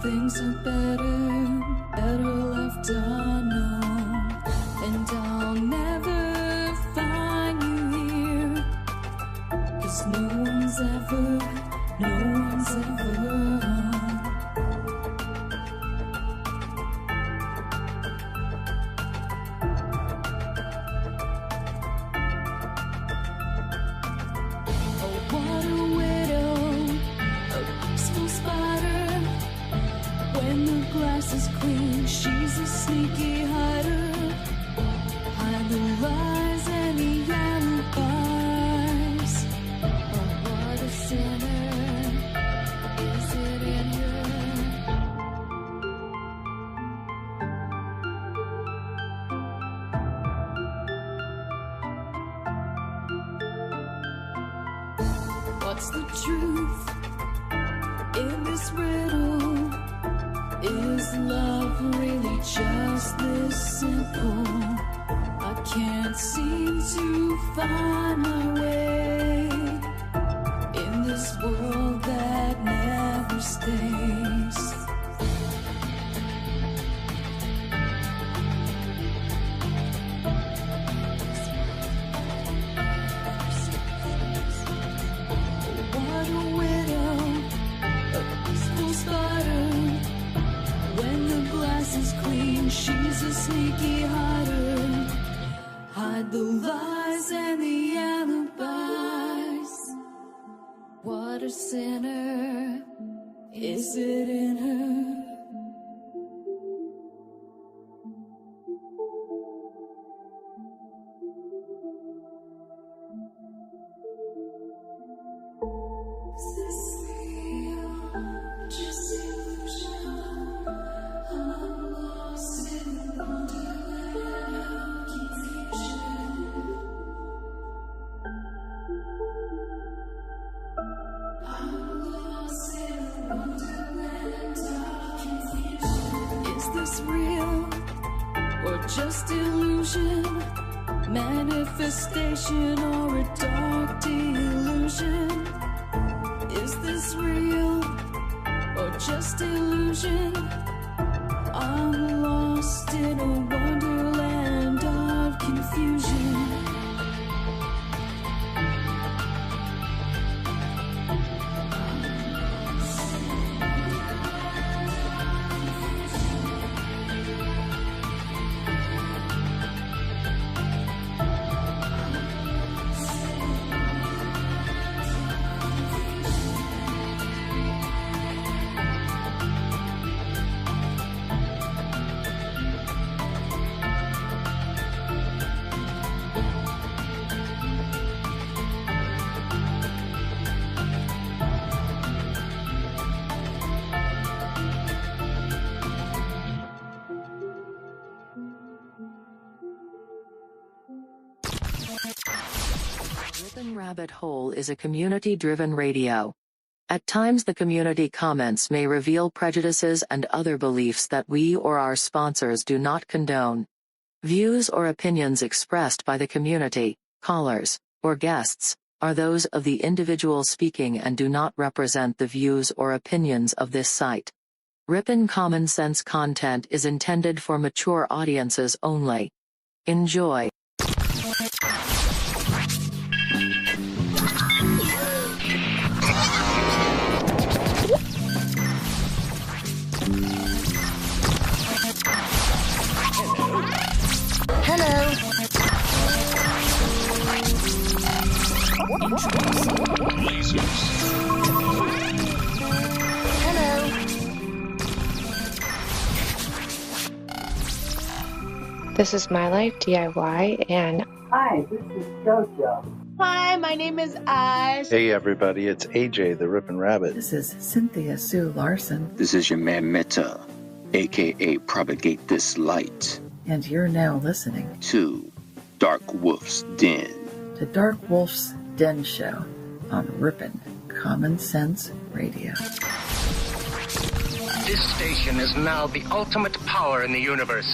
things are better left unknown. And I'll never find you here, 'cause no one's ever home. Oh, what a widow, a peaceful spider. When the glass is clean, she's a sneaky hider. Hide the lies and the alibis. Oh, what a sinner. Is it in her? What's the truth in this riddle? Is love really just this simple? I can't seem to find my way in this world that never stays. What a widow, a peaceful spider. When the glass is clean, she's a sneaky hider. Hide the lies and the alibis. What a sinner. Is it in her? Is this real? Just illusion. I'm lost in wonderland of confusion. I'm lost in wonderland of confusion. Is this real or just illusion? Manifestation or a dark delusion? Is this real or just illusion? I'm lost in a wonderland of confusion. Rabbit Hole is a community-driven radio. At times the community comments may reveal prejudices and other beliefs that we or our sponsors do not condone. Views or opinions expressed by the community, callers, or guests, are those of the individual speaking and do not represent the views or opinions of this site. Ripon Common Sense content is intended for mature audiences only. Enjoy. Hello. Hello. This is My Life DIY, and hi, this is JoJo. Hi, my name is Ash. Hey everybody, it's AJ the Rippin' Rabbit. This is Cynthia Sue Larson. This is your man Meta, aka Propagate This Light. And you're now listening to Darkwolf's Den. The Darkwolf's Den Show on Ripon Common Sense Radio. This station is now the ultimate power in the universe.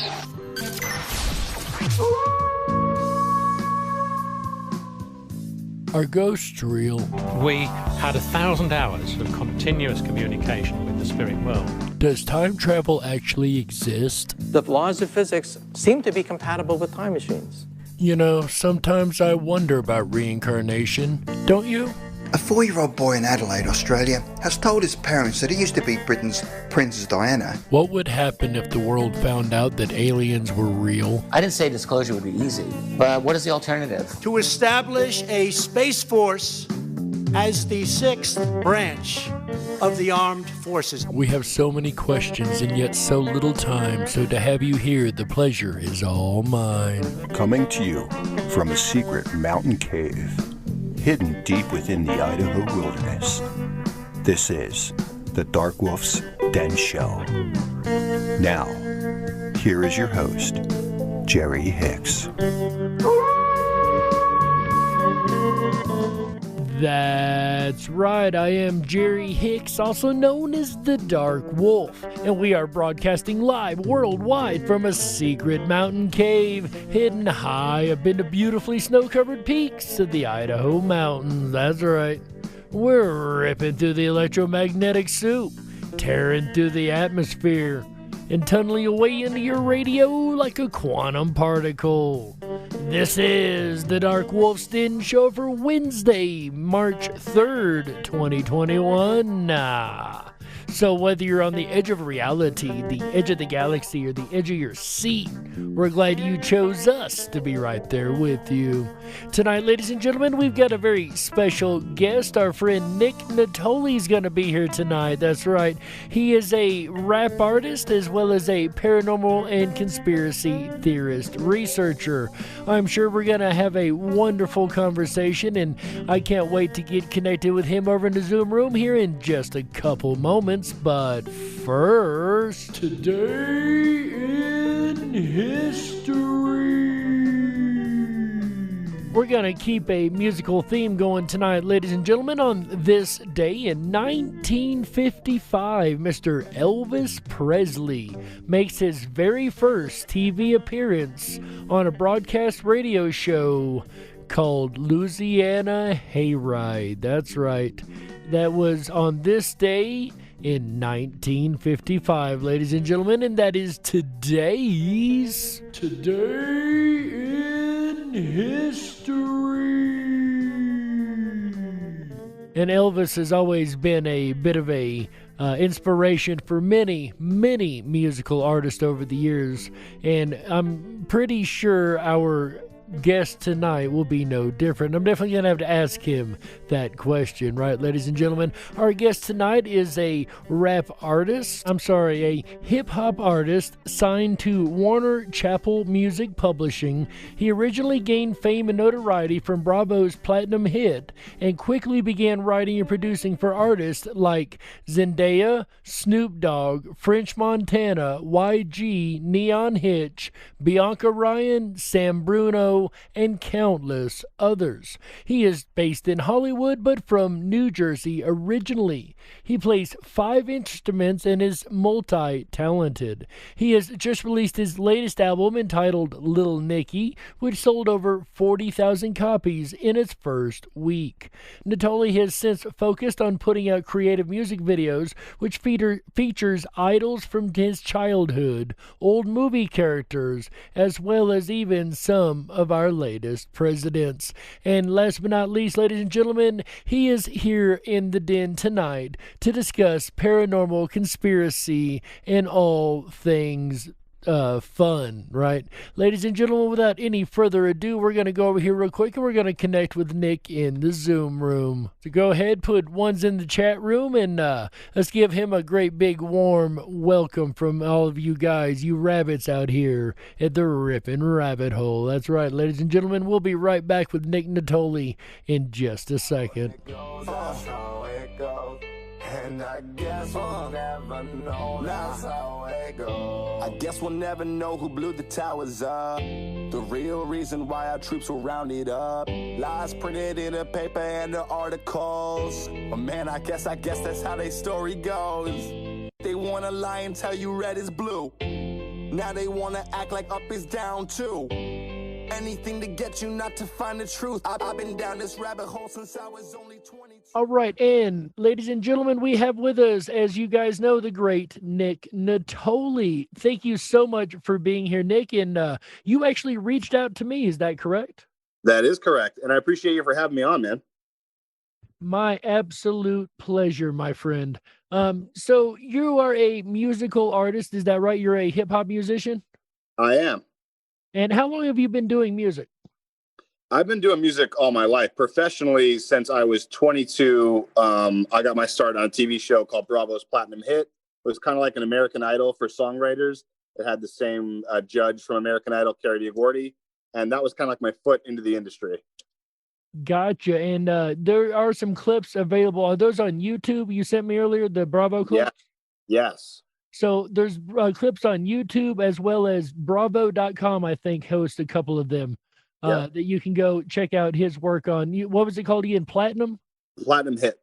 Are ghosts real? We had 1,000 hours of continuous communication with the spirit world. Does time travel actually exist? The laws of physics seem to be compatible with time machines. You know, sometimes I wonder about reincarnation. Don't you? A 4-year-old boy in Adelaide, Australia, has told his parents that he used to be Britain's Princess Diana. What would happen if the world found out that aliens were real? I didn't say disclosure would be easy, but what is the alternative? To establish a space force as the 6th branch of the armed forces. We have so many questions and yet so little time, so to have you here, the pleasure is all mine. Coming to you from a secret mountain cave, hidden deep within the Idaho wilderness. This is the Darkwolf's Den Show. Now, here is your host, Jerry Hicks. That's right, I am Jerry Hicks, also known as the Dark Wolf, and we are broadcasting live worldwide from a secret mountain cave hidden high up in the beautifully snow-covered peaks of the Idaho mountains. That's right, we're ripping through the electromagnetic soup, tearing through the atmosphere, and tunneling away into your radio like a quantum particle. This is the DarkWolf's Den Show for Wednesday, March 3rd, 2021. So whether you're on the edge of reality, the edge of the galaxy, or the edge of your seat, we're glad you chose us to be right there with you. Tonight, ladies and gentlemen, we've got a very special guest. Our friend Nick Nitolli is going to be here tonight. That's right. He is a rap artist as well as a paranormal and conspiracy theorist researcher. I'm sure we're going to have a wonderful conversation, and I can't wait to get connected with him over in the Zoom room here in just a couple moments. But first, today in history. We're going to keep a musical theme going tonight, ladies and gentlemen. On this day in 1955, Mr. Elvis Presley makes his very first TV appearance on a broadcast radio show called Louisiana Hayride. That's right. That was on this day in 1955, ladies and gentlemen, and that is today's Today in History. And Elvis has always been a bit of a inspiration for many, many musical artists over the years, and I'm pretty sure our guest tonight will be no different. I'm definitely going to have to ask him that question, right, ladies and gentlemen? Our guest tonight is a a hip-hop artist signed to Warner Chappell Music Publishing. He originally gained fame and notoriety from Bravo's platinum hit and quickly began writing and producing for artists like Zendaya, Snoop Dogg, French Montana, YG, Neon Hitch, Bianca Ryan, Sam Bruno, and countless others. He is based in Hollywood, but from New Jersey originally. He plays 5 instruments and is multi-talented. He has just released his latest album entitled Little Nicky, which sold over 40,000 copies in its first week. Natoli has since focused on putting out creative music videos, which features idols from his childhood, old movie characters, as well as even some of our latest presidents. And last but not least, ladies and gentlemen, he is here in the den tonight to discuss paranormal, conspiracy, and all things fun, right? Ladies and gentlemen, without any further ado, we're going to go over here real quick and we're going to connect with Nick in the Zoom room. So go ahead, put ones in the chat room, and let's give him a great big warm welcome from all of you guys, you rabbits out here at the Rippin' Rabbit Hole. That's right, ladies and gentlemen, we'll be right back with Nick Nitolli in just a second. And I guess we'll never know, that's how it goes. I guess we'll never know who blew the towers up. The real reason why our troops were rounded up. Lies printed in the paper and the articles. But man, I guess that's how their story goes. They wanna lie and tell you red is blue. Now they wanna act like up is down too. Anything to get you not to find the truth. I've been down this rabbit hole since I was only 22. All right, and ladies and gentlemen, we have with us, as you guys know, the great Nick Nitolli. Thank you so much for being here, Nick. And you actually reached out to me, is that correct? That is correct, and I appreciate you for having me on, man. My absolute pleasure, my friend. So you are a musical artist, is that right? You're a hip-hop musician? I am. And how long have you been doing music? I've been doing music all my life, professionally since I was 22. I got my start on a TV show called Bravo's Platinum Hit. It was kind of like an American Idol for songwriters. It had the same judge from American Idol, Carrie Diagordi, and that was kind of like my foot into the industry. Gotcha. And there are some clips available. Are those on YouTube? You sent me earlier, the Bravo clips? Yeah. Yes. So there's clips on YouTube as well as bravo.com, I think, hosts a couple of them that you can go check out his work on. What was it called again? Platinum? Platinum Hit.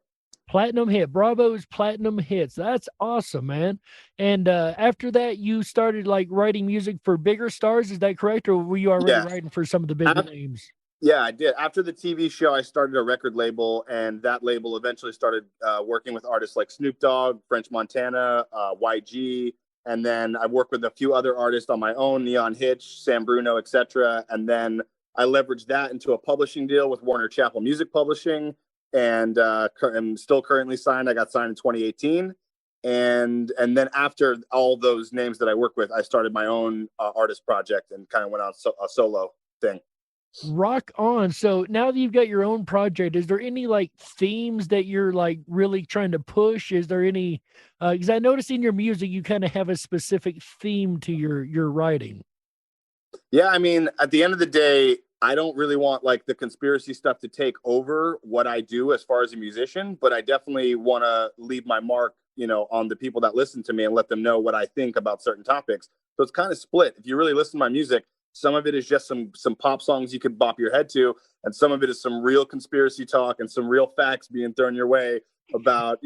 Platinum Hit. Bravo's Platinum Hits. That's awesome, man. And after that, you started like writing music for bigger stars. Is that correct? Or were you already writing for some of the bigger names? Yeah, I did. After the TV show, I started a record label, and that label eventually started working with artists like Snoop Dogg, French Montana, YG, and then I worked with a few other artists on my own, Neon Hitch, Sam Bruno, etc. And then I leveraged that into a publishing deal with Warner Chappell Music Publishing, and I'm still currently signed. I got signed in 2018. And then after all those names that I work with, I started my own artist project and kind of went on a solo thing. Rock on. So now that you've got your own project, is there any like themes that you're like really trying to push? Is there any, because I noticed in your music, you kind of have a specific theme to your writing. Yeah. I mean, at the end of the day, I don't really want like the conspiracy stuff to take over what I do as far as a musician, but I definitely want to leave my mark, on the people that listen to me and let them know what I think about certain topics. So it's kind of split. If you really listen to my music, some of it is just some pop songs you could bop your head to, and some of it is some real conspiracy talk and some real facts being thrown your way about,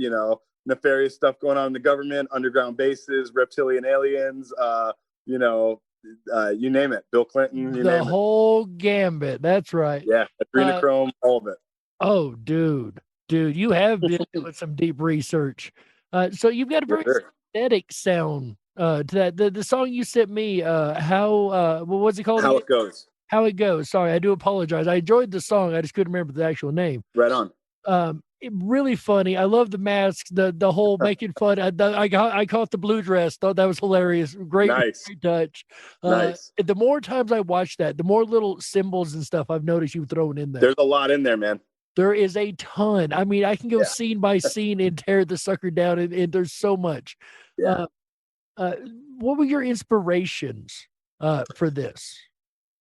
nefarious stuff going on in the government, underground bases, reptilian aliens, you name it. Bill Clinton, the whole gambit. That's right. Yeah, adrenochrome, all of it. Oh, dude, you have been doing some deep research. So you've got a very aesthetic sound. To that, the song you sent me, what was it called? How It Goes. How It Goes. Sorry, I do apologize. I enjoyed the song. I just couldn't remember the actual name. Right on. Really funny. I love the masks, the whole making fun. I caught the blue dress. Thought that was hilarious. Great, nice. Great touch. Nice. The more times I watch that, the more little symbols and stuff I've noticed you throwing in there. There's a lot in there, man. There is a ton. I mean, I can go scene by scene and tear the sucker down, and there's so much. Yeah. What were your inspirations for this?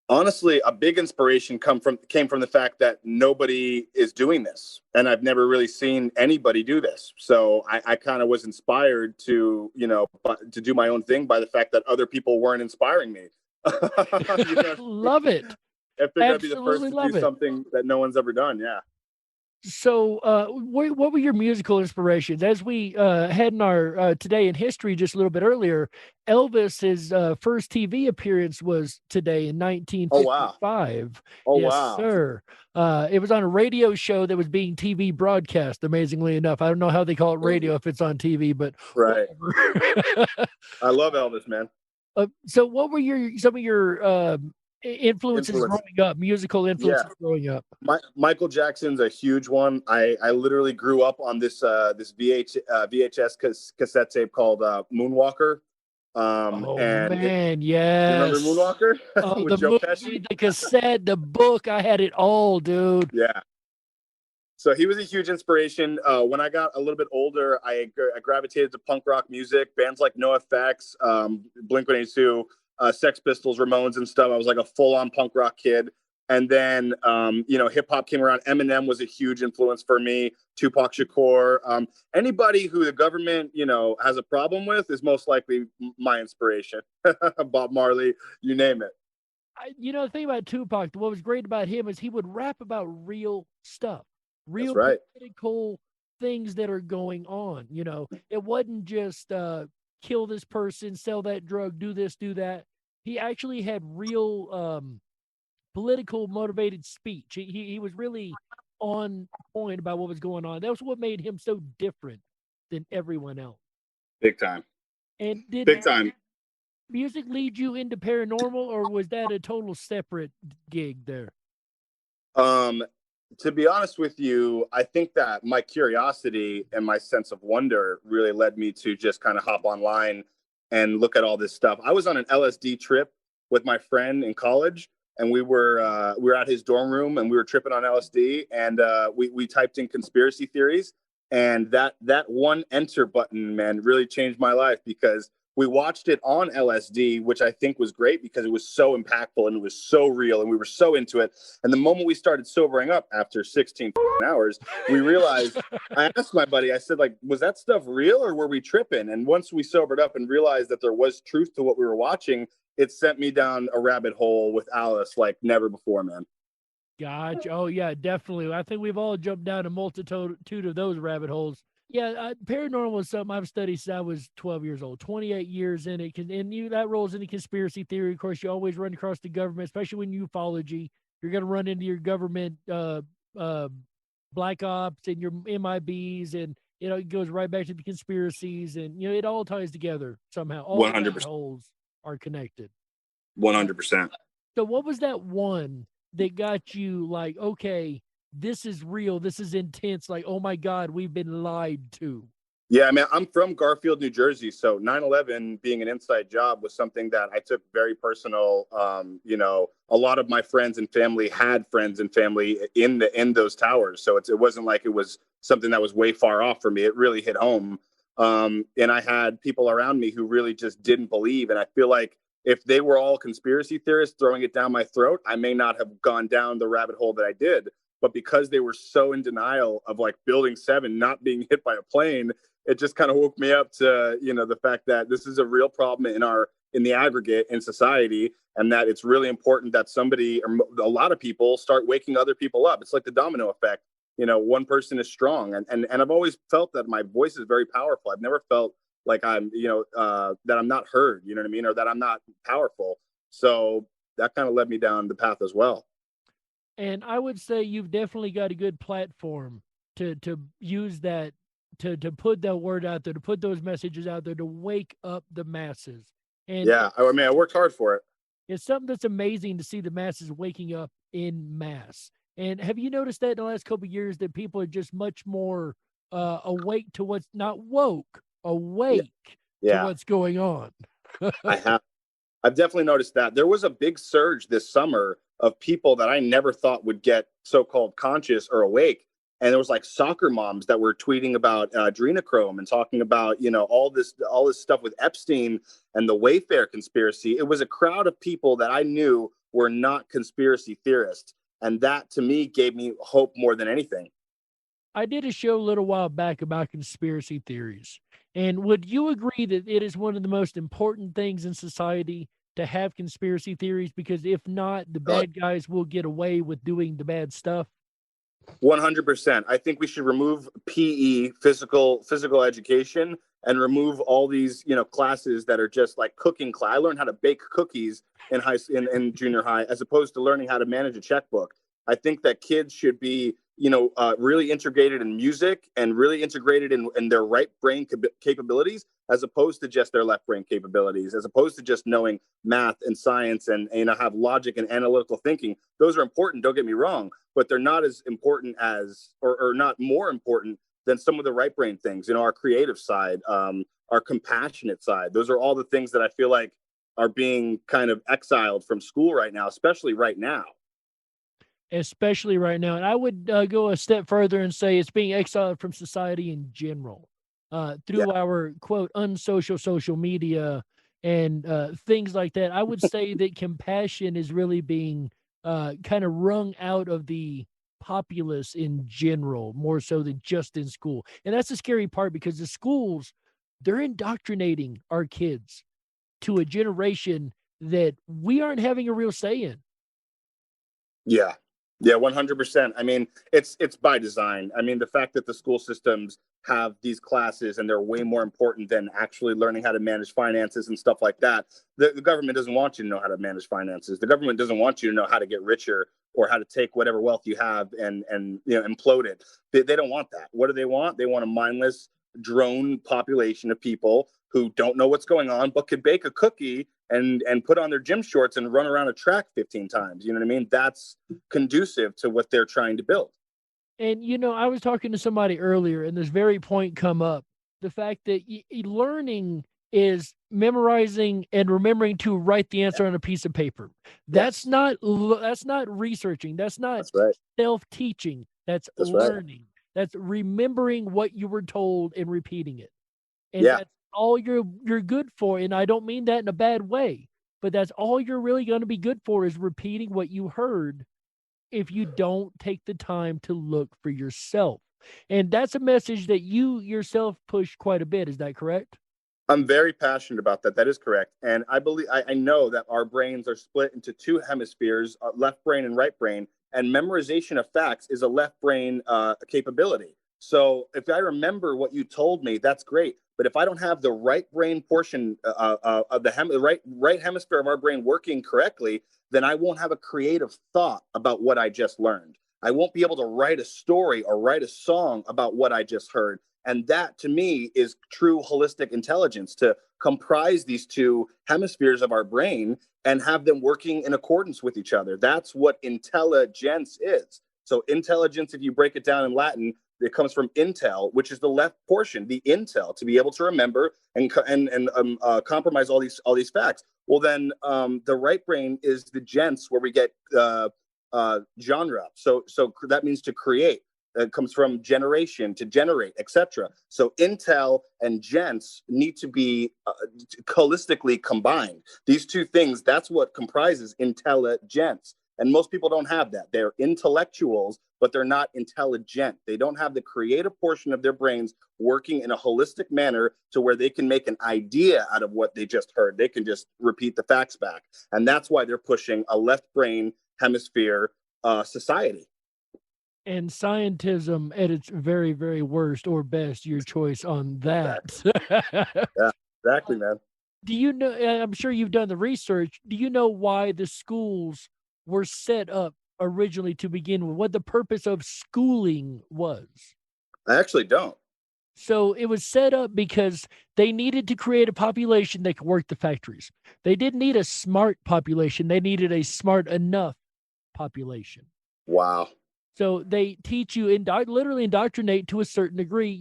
Honestly, a big inspiration came from the fact that nobody is doing this, and I've never really seen anybody do this. So I kind of was inspired to do my own thing by the fact that other people weren't inspiring me. Love it. I figured I'd be the first to do something that no one's ever done. Yeah. So, what were your musical inspirations? As we had in our Today in History just a little bit earlier, Elvis, his first TV appearance was today in 1955. Oh, yes, wow. Sir. It was on a radio show that was being TV broadcast, amazingly enough. I don't know how they call it radio if it's on TV, but right. I love Elvis, man. So what were some of your influences growing up, musical influences growing up? Michael Jackson's a huge one. I literally grew up on this VHS cassette tape called Moonwalker. Man, yes. Remember Moonwalker? With Joe Pesci? The cassette, the book, I had it all, dude. Yeah. So he was a huge inspiration. When I got a little bit older, I gravitated to punk rock music, bands like NoFX, Blink-182, Sex Pistols, Ramones and stuff. I was like a full-on punk rock kid. And then, hip-hop came around. Eminem was a huge influence for me. Tupac Shakur. Anybody who the government, has a problem with is most likely my inspiration. Bob Marley, you name it. The thing about Tupac, what was great about him is he would rap about real stuff. Real political things that are going on. It wasn't just kill this person, sell that drug, do this, do that. He actually had real political motivated speech. He was really on point about what was going on. That was what made him so different than everyone else. Big time. And did Big time. music lead you into paranormal, or was that a total separate gig there? To be honest with you, I think that my curiosity and my sense of wonder really led me to just kind of hop online and look at all this stuff. I was on an LSD trip with my friend in college, and we were at his dorm room, and we were tripping on LSD, and we typed in conspiracy theories, and that one enter button, man, really changed my life, because we watched it on LSD, which I think was great because it was so impactful and it was so real and we were so into it. And the moment we started sobering up after 16 hours, we realized, I asked my buddy, I said, like, was that stuff real or were we tripping? And once we sobered up and realized that there was truth to what we were watching, it sent me down a rabbit hole with Alice like never before, man. Gotcha. Oh, yeah, definitely. I think we've all jumped down a multitude of those rabbit holes. Yeah, paranormal is something I've studied since I was 12 years old, 28 years in it. And that rolls into conspiracy theory. Of course, you always run across the government, especially when ufology. You're going to run into your government black ops and your MIBs, and it goes right back to the conspiracies, and it all ties together somehow. All 100%. The rabbit holes are connected. 100%. So what was that one that got you like, okay, this is real, this is intense, like, oh my God, we've been lied to? Yeah, I mean, I'm from Garfield, New Jersey, so 9/11 being an inside job was something that I took very personal. A lot of my friends and family had friends and family in those towers, so it wasn't like it was something that was way far off for me. It really hit home, and I had people around me who really just didn't believe, and I feel like if they were all conspiracy theorists throwing it down my throat, I may not have gone down the rabbit hole that I did. But because they were so in denial of like Building 7 not being hit by a plane, it just kind of woke me up to, the fact that this is a real problem in the aggregate in society, and that it's really important that somebody or a lot of people start waking other people up. It's like the domino effect. One person is strong. And I've always felt that my voice is very powerful. I've never felt like I'm, that I'm not heard, you know what I mean? Or that I'm not powerful. So that kind of led me down the path as well. And I would say you've definitely got a good platform to use that, to put that word out there, to put those messages out there, to wake up the masses. And yeah, I mean, I worked hard for it. It's something that's amazing to see the masses waking up in mass. And have you noticed that in the last couple of years that people are just much more awake to what's not woke, awake to what's going on? I've definitely noticed that. There was a big surge this summer of people that I never thought would get so-called conscious or awake. And there was like soccer moms that were tweeting about adrenochrome and talking about, all this stuff with Epstein and the Wayfair conspiracy. It was a crowd of people that I knew were not conspiracy theorists. And that to me gave me hope more than anything. I did a show a little while back about conspiracy theories. And would you agree that it is one of the most important things in society to have conspiracy theories? Because if not, the bad guys will get away with doing the bad stuff. 100%. I think we should remove PE, physical education, and remove all these, classes that are just like cooking class. I learned how to bake cookies in junior high, as opposed to learning how to manage a checkbook. I think that kids should be, really integrated in music and really integrated in their right brain capabilities, as opposed to just their left brain capabilities, as opposed to just knowing math and science and have logic and analytical thinking. Those are important, don't get me wrong, but they're not as important as, or not more important than some of the right brain things, our creative side, our compassionate side. Those are all the things that I feel like are being kind of exiled from school right now, especially right now. Especially right now. And I would go a step further and say it's being exiled from society in general through our, quote, unsocial social media and things like that. I would say that compassion is really being kind of wrung out of the populace in general, more so than just in school. And that's the scary part, because the schools, they're indoctrinating our kids to a generation that we aren't having a real say in. Yeah. Yeah, 100%. I mean, it's by design. I mean, the fact that the school systems have these classes and they're way more important than actually learning how to manage finances and stuff like that. The government doesn't want you to know how to manage finances. The government doesn't want you to know how to get richer or how to take whatever wealth you have and implode it. They don't want that. What do they want? They want a mindless drone population of people who don't know what's going on, but could bake a cookie and put on their gym shorts and run around a track 15 times. You know what I mean? That's conducive to what they're trying to build. And, I was talking to somebody earlier and this very point come up, the fact that learning is memorizing and remembering to write the answer on a piece of paper. That's not researching. That's not self-teaching. That's learning. Right. That's remembering what you were told and repeating it. And that's all you're good for. And I don't mean that in a bad way, but that's all you're really going to be good for is repeating what you heard if you don't take the time to look for yourself. And that's a message that you yourself push quite a bit. Is that correct? I'm very passionate about that. That is correct. And I know that our brains are split into two hemispheres, left brain and right brain, and memorization of facts is a left brain capability. So if I remember what you told me, that's great. But if I don't have the right brain portion of the right hemisphere of our brain working correctly, then I won't have a creative thought about what I just learned. I won't be able to write a story or write a song about what I just heard. And that, to me, is true holistic intelligence, to comprise these two hemispheres of our brain and have them working in accordance with each other. That's what intelligence is. So intelligence, if you break it down in Latin, it comes from intel, which is the left portion, the intel, to be able to remember and compromise all these facts. Well, then the right brain is the gens, where we get genre. So that means to create. It comes from generation, to generate, etc. So intel and gens need to be holistically combined. These two things, that's what comprises intelligence. And most people don't have that. They're intellectuals, but they're not intelligent. They don't have the creative portion of their brains working in a holistic manner to where they can make an idea out of what they just heard. They can just repeat the facts back. And that's why they're pushing a left brain hemisphere society. And scientism at its very, very worst or best, your choice on that. Yeah, exactly, man. Do you know, I'm sure you've done the research, do you know why the schools were set up originally to begin with, what the purpose of schooling was? I actually don't. So it was set up because they needed to create a population that could work the factories. They didn't need a smart population. They needed a smart enough population. Wow. So they teach you, literally indoctrinate to a certain degree,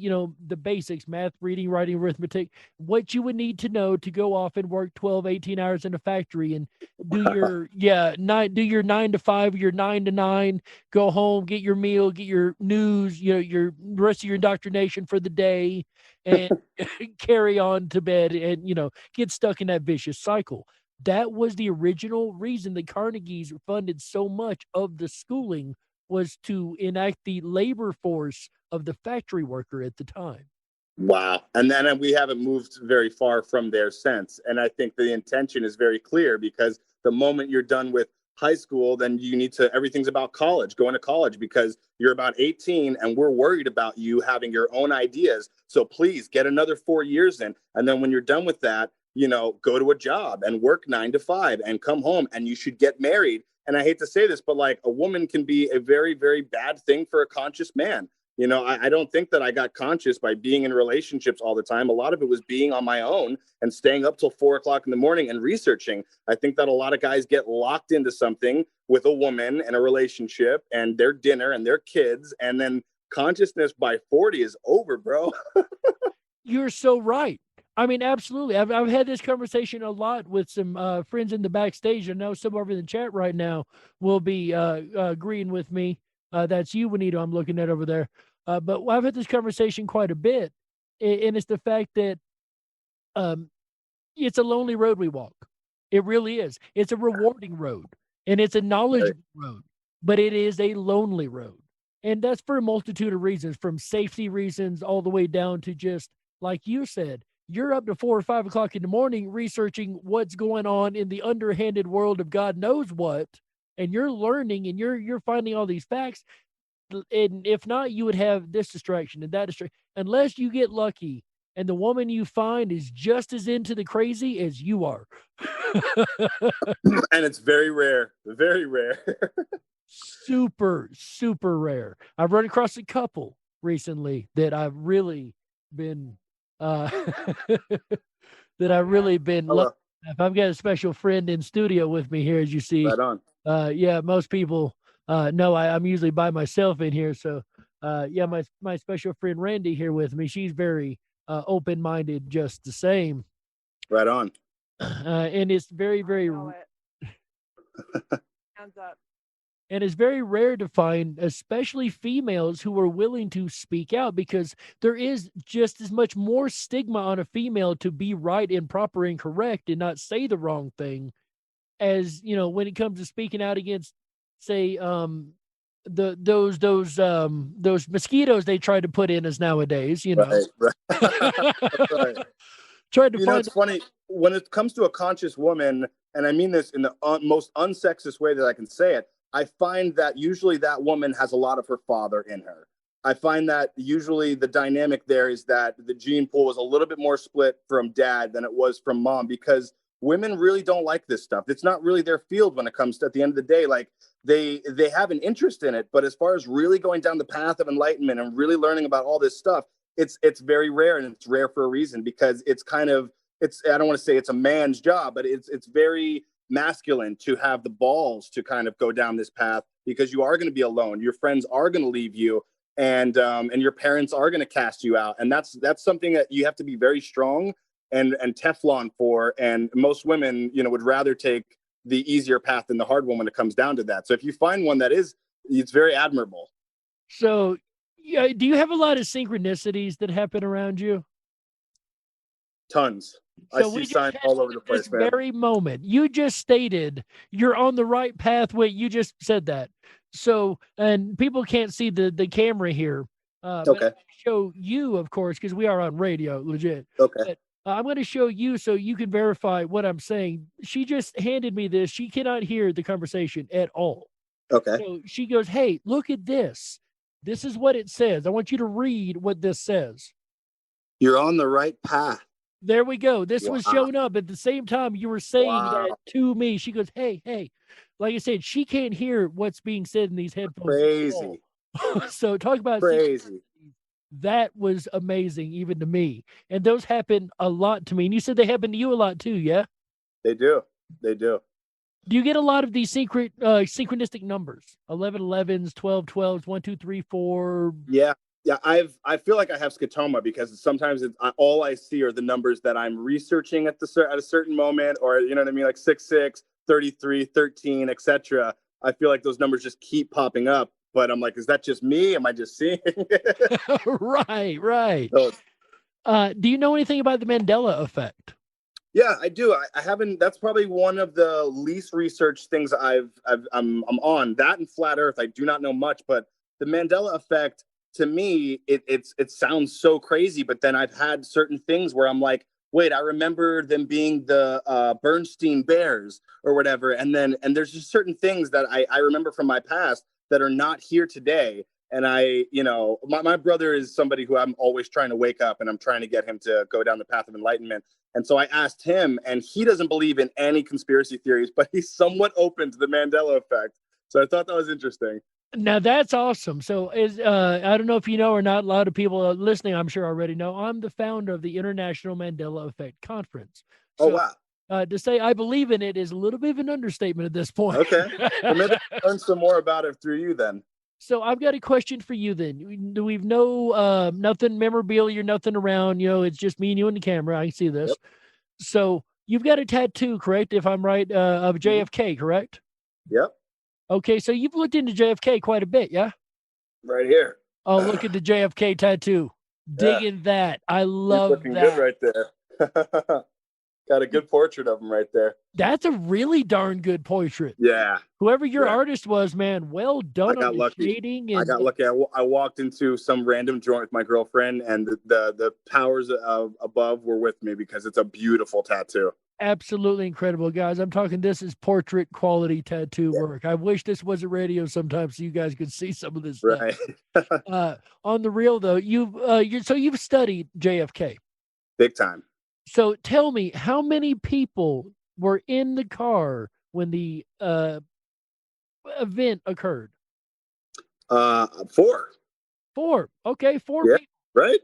the basics, math, reading, writing, arithmetic, what you would need to know to go off and work 12, 18 hours in a factory and do your, do your 9 to 5, your 9 to 9, go home, get your meal, get your news, your rest of your indoctrination for the day and carry on to bed and, get stuck in that vicious cycle. That was the original reason the Carnegies funded so much of the schooling, was to enact the labor force of the factory worker at the time. Wow. And then we haven't moved very far from there since. And I think the intention is very clear, because the moment you're done with high school, then you need to, everything's about college, going to college, because you're about 18 and we're worried about you having your own ideas. So please get another 4 years in. And then when you're done with that, go to a job and work 9 to 5 and come home, and you should get married. And I hate to say this, but like, a woman can be a very, very bad thing for a conscious man. I don't think that I got conscious by being in relationships all the time. A lot of it was being on my own and staying up till 4 o'clock in the morning and researching. I think that a lot of guys get locked into something with a woman and a relationship and their dinner and their kids. And then consciousness by 40 is over, bro. You're so right. I mean, absolutely. I've had this conversation a lot with some friends in the backstage. I know some over in the chat right now will be agreeing with me. That's you, Juanito, I'm looking at over there. But I've had this conversation quite a bit. And it's the fact that it's a lonely road we walk. It really is. It's a rewarding road. And it's a knowledgeable road. But it is a lonely road. And that's for a multitude of reasons, from safety reasons all the way down to just, like you said, you're up to 4 or 5 o'clock in the morning researching what's going on in the underhanded world of God knows what. and you're learning and you're finding all these facts. And if not, you would have this distraction and that distraction, unless you get lucky and the woman you find is just as into the crazy as you are. And it's very rare. Very rare. Super, super rare. I've run across a couple recently that I've really been lucky. I've got a special friend in studio with me here, as you see. Right on. Yeah, most people know I'm usually by myself in here. So yeah, my special friend Randy here with me. She's very open-minded just the same. Right on. And it's very, very Hands up. And it's very rare to find, especially females who are willing to speak out, because there is just as much more stigma on a female to be right and proper and correct and not say the wrong thing as, you know, when it comes to speaking out against, say, those mosquitoes they try to put in us nowadays, you know. Right. Right. Tried to find. It's funny when it comes to a conscious woman, and I mean this in the most unsexist way that I can say it. I find that usually that woman has a lot of her father in her. I find that usually the dynamic there is that the gene pool was a little bit more split from dad than it was from mom, because women really don't like this stuff. It's not really their field when it comes to, at the end of the day, like they have an interest in it. But as far as really going down the path of enlightenment and really learning about all this stuff, it's very rare, and it's rare for a reason, because it's kind of, I don't want to say it's a man's job, but it's very masculine to have the balls to kind of go down this path, because you are going to be alone. Your friends are going to leave you, and your parents are going to cast you out. And that's something that you have to be very strong and Teflon for. And most women, you know, would rather take the easier path than the hard one when it comes down to that. So if you find one that is, it's very admirable. So, yeah, do you have a lot of synchronicities that happen around you? Tons. So I see signs all over the place, this man. very moment, you just stated you're on the right pathway. You just said that. So, and people can't see the camera here. Okay. But show you, of course, because we are on radio, legit. Okay. But I'm going to show you so you can verify what I'm saying. She just handed me this. She cannot hear the conversation at all. Okay. So she goes, "Hey, look at this. This is what it says. I want you to read what this says." You're on the right path. There we go. This was showing up at the same time you were saying that to me. She goes, hey. Like I said, she can't hear what's being said in these headphones. Crazy. So talk about crazy. That was amazing, even to me. And those happen a lot to me. And you said they happen to you a lot too, yeah? They do. They do. Do you get a lot of these synchronistic numbers? 11-11s, 12-12s, 1, 2, 3, 4. Yeah. Yeah, I feel like I have scotoma, because sometimes all I see are the numbers that I'm researching at a certain moment, or you know what I mean, like 66, 33, 13, etc. I feel like those numbers just keep popping up, but I'm like, is that just me? Am I just seeing? Right. So, do you know anything about the Mandela Effect? Yeah, I do. I haven't. That's probably one of the least researched things I'm on. That and flat Earth, I do not know much, but the Mandela Effect, to me, it sounds so crazy, but then I've had certain things where I'm like, wait, I remember them being the Bernstein Bears or whatever, and there's just certain things that I remember from my past that are not here today. And my brother is somebody who I'm always trying to wake up, and I'm trying to get him to go down the path of enlightenment. And so I asked him, and he doesn't believe in any conspiracy theories, but he's somewhat open to the Mandela Effect. So I thought that was interesting. Now that's awesome. So I don't know if you know or not, a lot of people listening, I'm sure already know, I'm the founder of the International Mandela Effect Conference. So, oh, wow. To say I believe in it is a little bit of an understatement at this point. Okay. Well, maybe I'll learn some more about it through you then. So I've got a question for you then. We've no nothing memorabilia, nothing around, it's just me and you and the camera. I can see this. Yep. So you've got a tattoo, correct? If I'm right, of JFK, correct? Yep. Okay, so you've looked into JFK quite a bit, yeah? Right here. Oh, look at the JFK tattoo. Digging that. I love looking that. Good right there. Got a good portrait of him right there. That's a really darn good portrait. Yeah. Whoever your artist was, man, well done. I got lucky. Shading and... I got lucky. I walked into some random joint with my girlfriend, and the powers above were with me, because it's a beautiful tattoo. absolutely incredible, guys. I'm talking, this is portrait quality tattoo work. I wish this was a radio sometimes so you guys could see some of this stuff. Right. On the real though, you've studied JFK. Big time. So tell me, how many people were in the car when the event occurred? 4. 4. Okay, 4 Yeah, people. right?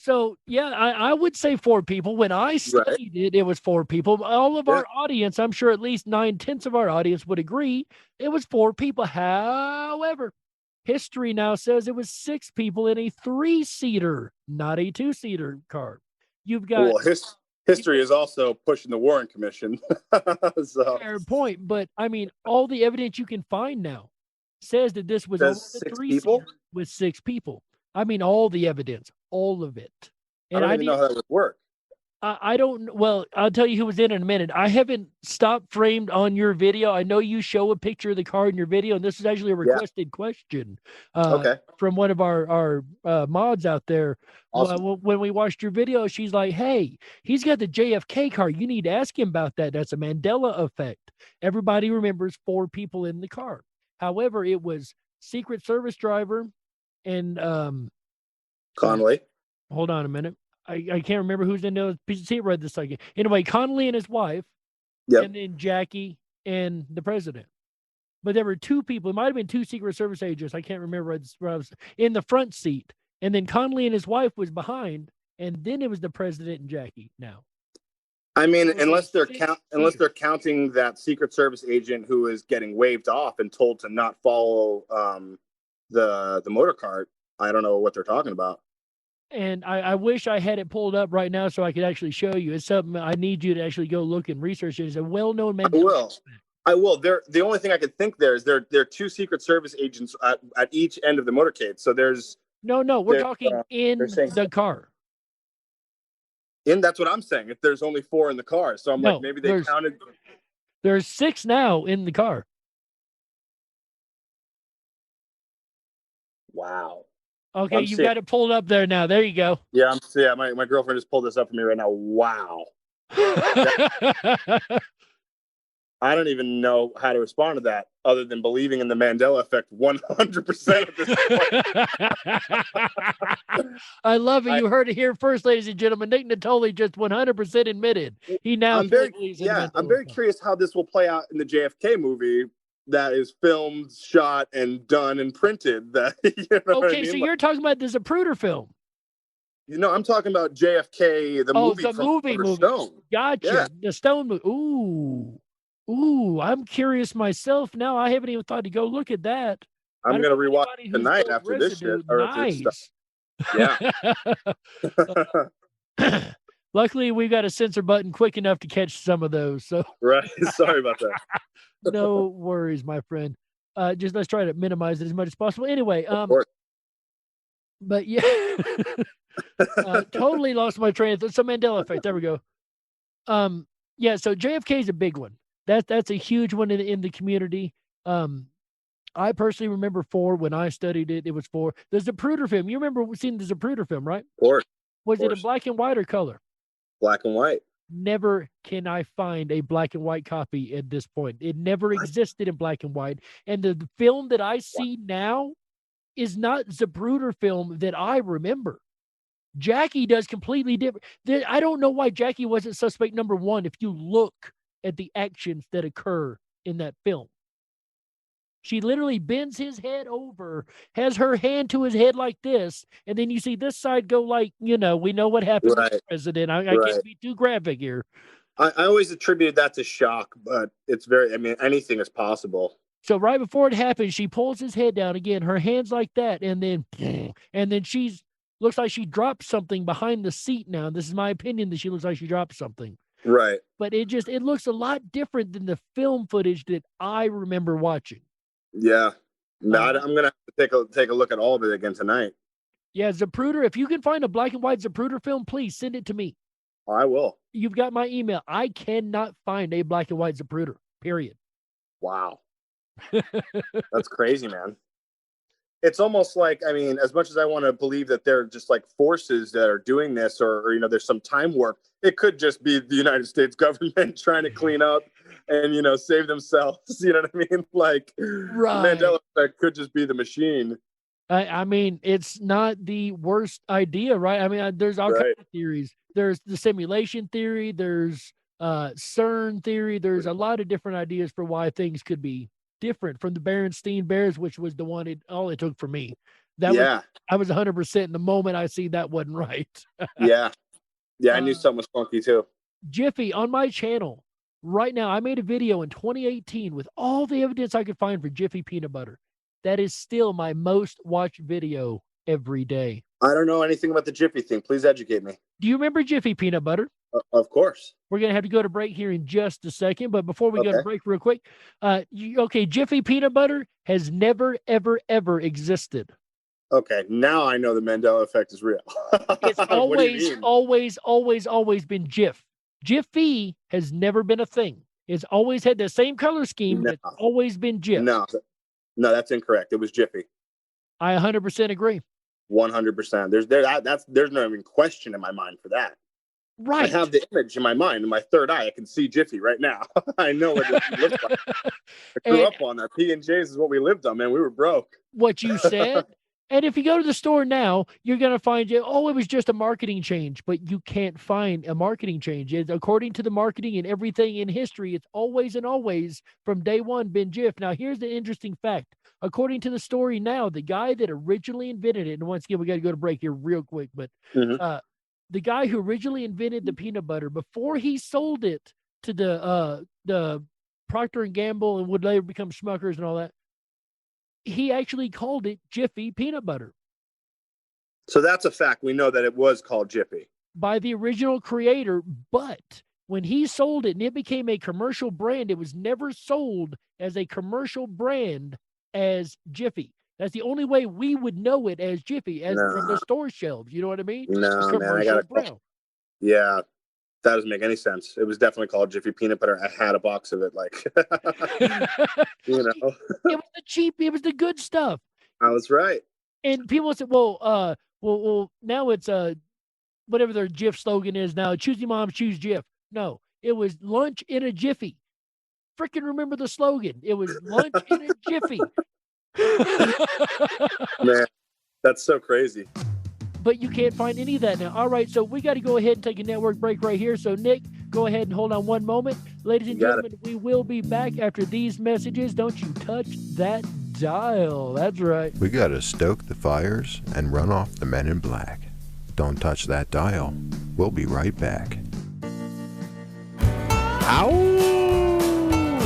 So, yeah, I would say 4 people. When I studied it was 4 people. All of our audience, I'm sure at least 9/10 of our audience would agree, it was 4 people. However, history now says it was 6 people in a 3-seater, not a 2-seater car. You've got... Well, history is also pushing the Warren Commission. So. Fair point, but, I mean, all the evidence you can find now says that this was a 3-seater with 6 people. I mean, all the evidence, all of it. And I don't even know how that would work. I don't, well, I'll tell you who was in a minute. I haven't stopped framed on your video. I know you show a picture of the car in your video, and this is actually a requested question from one of our mods out there. Awesome. When we watched your video, she's like, hey, he's got the JFK car. You need to ask him about that. That's a Mandela Effect. Everybody remembers 4 people in the car. However, it was Secret Service driver and Connolly. Hold on a minute. I can't remember who's in the piece of seat right this second. Anyway, Connolly and his wife, and then Jackie and the president. But there were 2 people. It might have been 2 Secret Service agents. I can't remember where I was in the front seat. And then Connolly and his wife was behind. And then it was the president and Jackie now. I mean, unless they're counting that Secret Service agent who is getting waved off and told to not follow the motor cart, I don't know what they're talking about. And I wish I had it pulled up right now so I could actually show you. It's something I need you to actually go look and research. It's a well-known Mandela. I will. The only thing I could think there is there are 2 Secret Service agents at each end of the motorcade. So there's we're talking in the car. That's what I'm saying. If there's only 4 in the car, so I'm like, maybe they counted. There's 6 now in the car. Wow. Okay, you got it pulled up there now. There you go. Yeah, my girlfriend just pulled this up for me right now. Wow. I don't even know how to respond to that other than believing in the Mandela Effect 100% at this point. I love it. You heard it here first, ladies and gentlemen. Nick Nitolli just 100% admitted. He now I'm very curious how this will play out in the JFK movie that is filmed, shot, and done and printed. That okay, so you're talking about the Zapruder film. I'm talking about JFK, the movie. Oh, the movie. Stone. Gotcha. Yeah. The Stone movie. Ooh, I'm curious myself now. I haven't even thought to go look at that. I'm going to rewatch it tonight after this shit. Nice. Yeah. Luckily, we've got a censor button quick enough to catch some of those. So right. Sorry about that. No worries, my friend. Just let's try to minimize it as much as possible. Anyway, but yeah, totally lost my train of thought. So Mandela Effect. There we go. Yeah. So JFK is a big one. That's a huge one in the community. I personally remember 4 when I studied it. It was 4. The Zapruder film. You remember seeing the Zapruder film, right? Of course. Was it in black and white or color? Black and white. Never can I find a black and white copy at this point. It never existed in black and white. And the film that I see now is not Zapruder film that I remember. Jackie does completely different. I don't know why Jackie wasn't suspect number 1 if you look at the actions that occur in that film. She literally bends his head over, has her hand to his head like this, and then you see this side go like, we know what happened to the president. I can't be too graphic here. I always attributed that to shock, but it's anything is possible. So right before it happens, she pulls his head down again, her hands like that, and then she's looks like she dropped something behind the seat now. This is my opinion that she looks like she dropped something. Right. But it looks a lot different than the film footage that I remember watching. Yeah. No, I'm going to have to take a look at all of it again tonight. Yeah, Zapruder, if you can find a black and white Zapruder film, please send it to me. I will. You've got my email. I cannot find a black and white Zapruder, period. Wow. That's crazy, man. it's almost like, I mean, as much as I want to believe that they're just like forces that are doing this, or you know, there's some time warp, it could just be the United States government trying to clean up and, you know, save themselves. You know what I mean? Like, Mandela Effect could just be the machine. I mean, it's not the worst idea, right? I mean, there's all kinds of theories. There's the simulation theory. There's CERN theory. There's a lot of different ideas for why things could be different from the Berenstein Bears, which was the one all it took for me. I was 100% in the moment I see that wasn't right. Yeah, I knew something was funky too. Jiffy, on my channel right now, I made a video in 2018 with all the evidence I could find for Jiffy peanut butter. That is still my most watched video every day. I don't know anything about the Jiffy thing. Please educate me. Do you remember Jiffy peanut butter? Of course. We're going to have to go to break here in just a second, but before we go to break real quick, Jiffy peanut butter has never, ever, ever existed. Okay, now I know the Mandela Effect is real. It's always been Jif. Jiffy has never been a thing. It's always had the same color scheme. No. It's always been Jif. No, that's incorrect. It was Jiffy. I 100% agree. 100%. There's no even question in my mind for that. Right. I have the image in my mind, in my third eye. I can see Jiffy right now. I know what it looks like. I grew up on that. P&J's is what we lived on, man. We were broke. What you said. And if you go to the store now, you're going to find, it was just a marketing change, but you can't find a marketing change. According to the marketing and everything in history, it's always and always from day one been Jif. Now, here's the interesting fact. According to the story now, the guy that originally invented it, and once again, we got to go to break here real quick, but the guy who originally invented the peanut butter, before he sold it to the Procter & Gamble and would later become Smucker's and all that, he actually called it Jiffy peanut butter. So that's a fact. We know that it was called Jiffy. By the original creator, but when he sold it and it became a commercial brand, it was never sold as a commercial brand as Jiffy. That's the only way we would know it as Jiffy, from the store shelves. You know what I mean? No, man, yeah. That doesn't make any sense. It was definitely called Jiffy peanut butter. I had a box of it, you know. It was the cheap. It was the good stuff. I was right. And people said, well, now it's whatever their Jif slogan is now. Choose your mom, choose Jif. No, it was lunch in a Jiffy. Freaking remember the slogan. It was lunch in a Jiffy. Man, that's so crazy. But you can't find any of that now. All right, so we got to go ahead and take a network break right here. So, Nick, go ahead and hold on one moment. Ladies and gentlemen, we will be back after these messages. Don't you touch that dial. That's right. We got to stoke the fires and run off the men in black. Don't touch that dial. We'll be right back.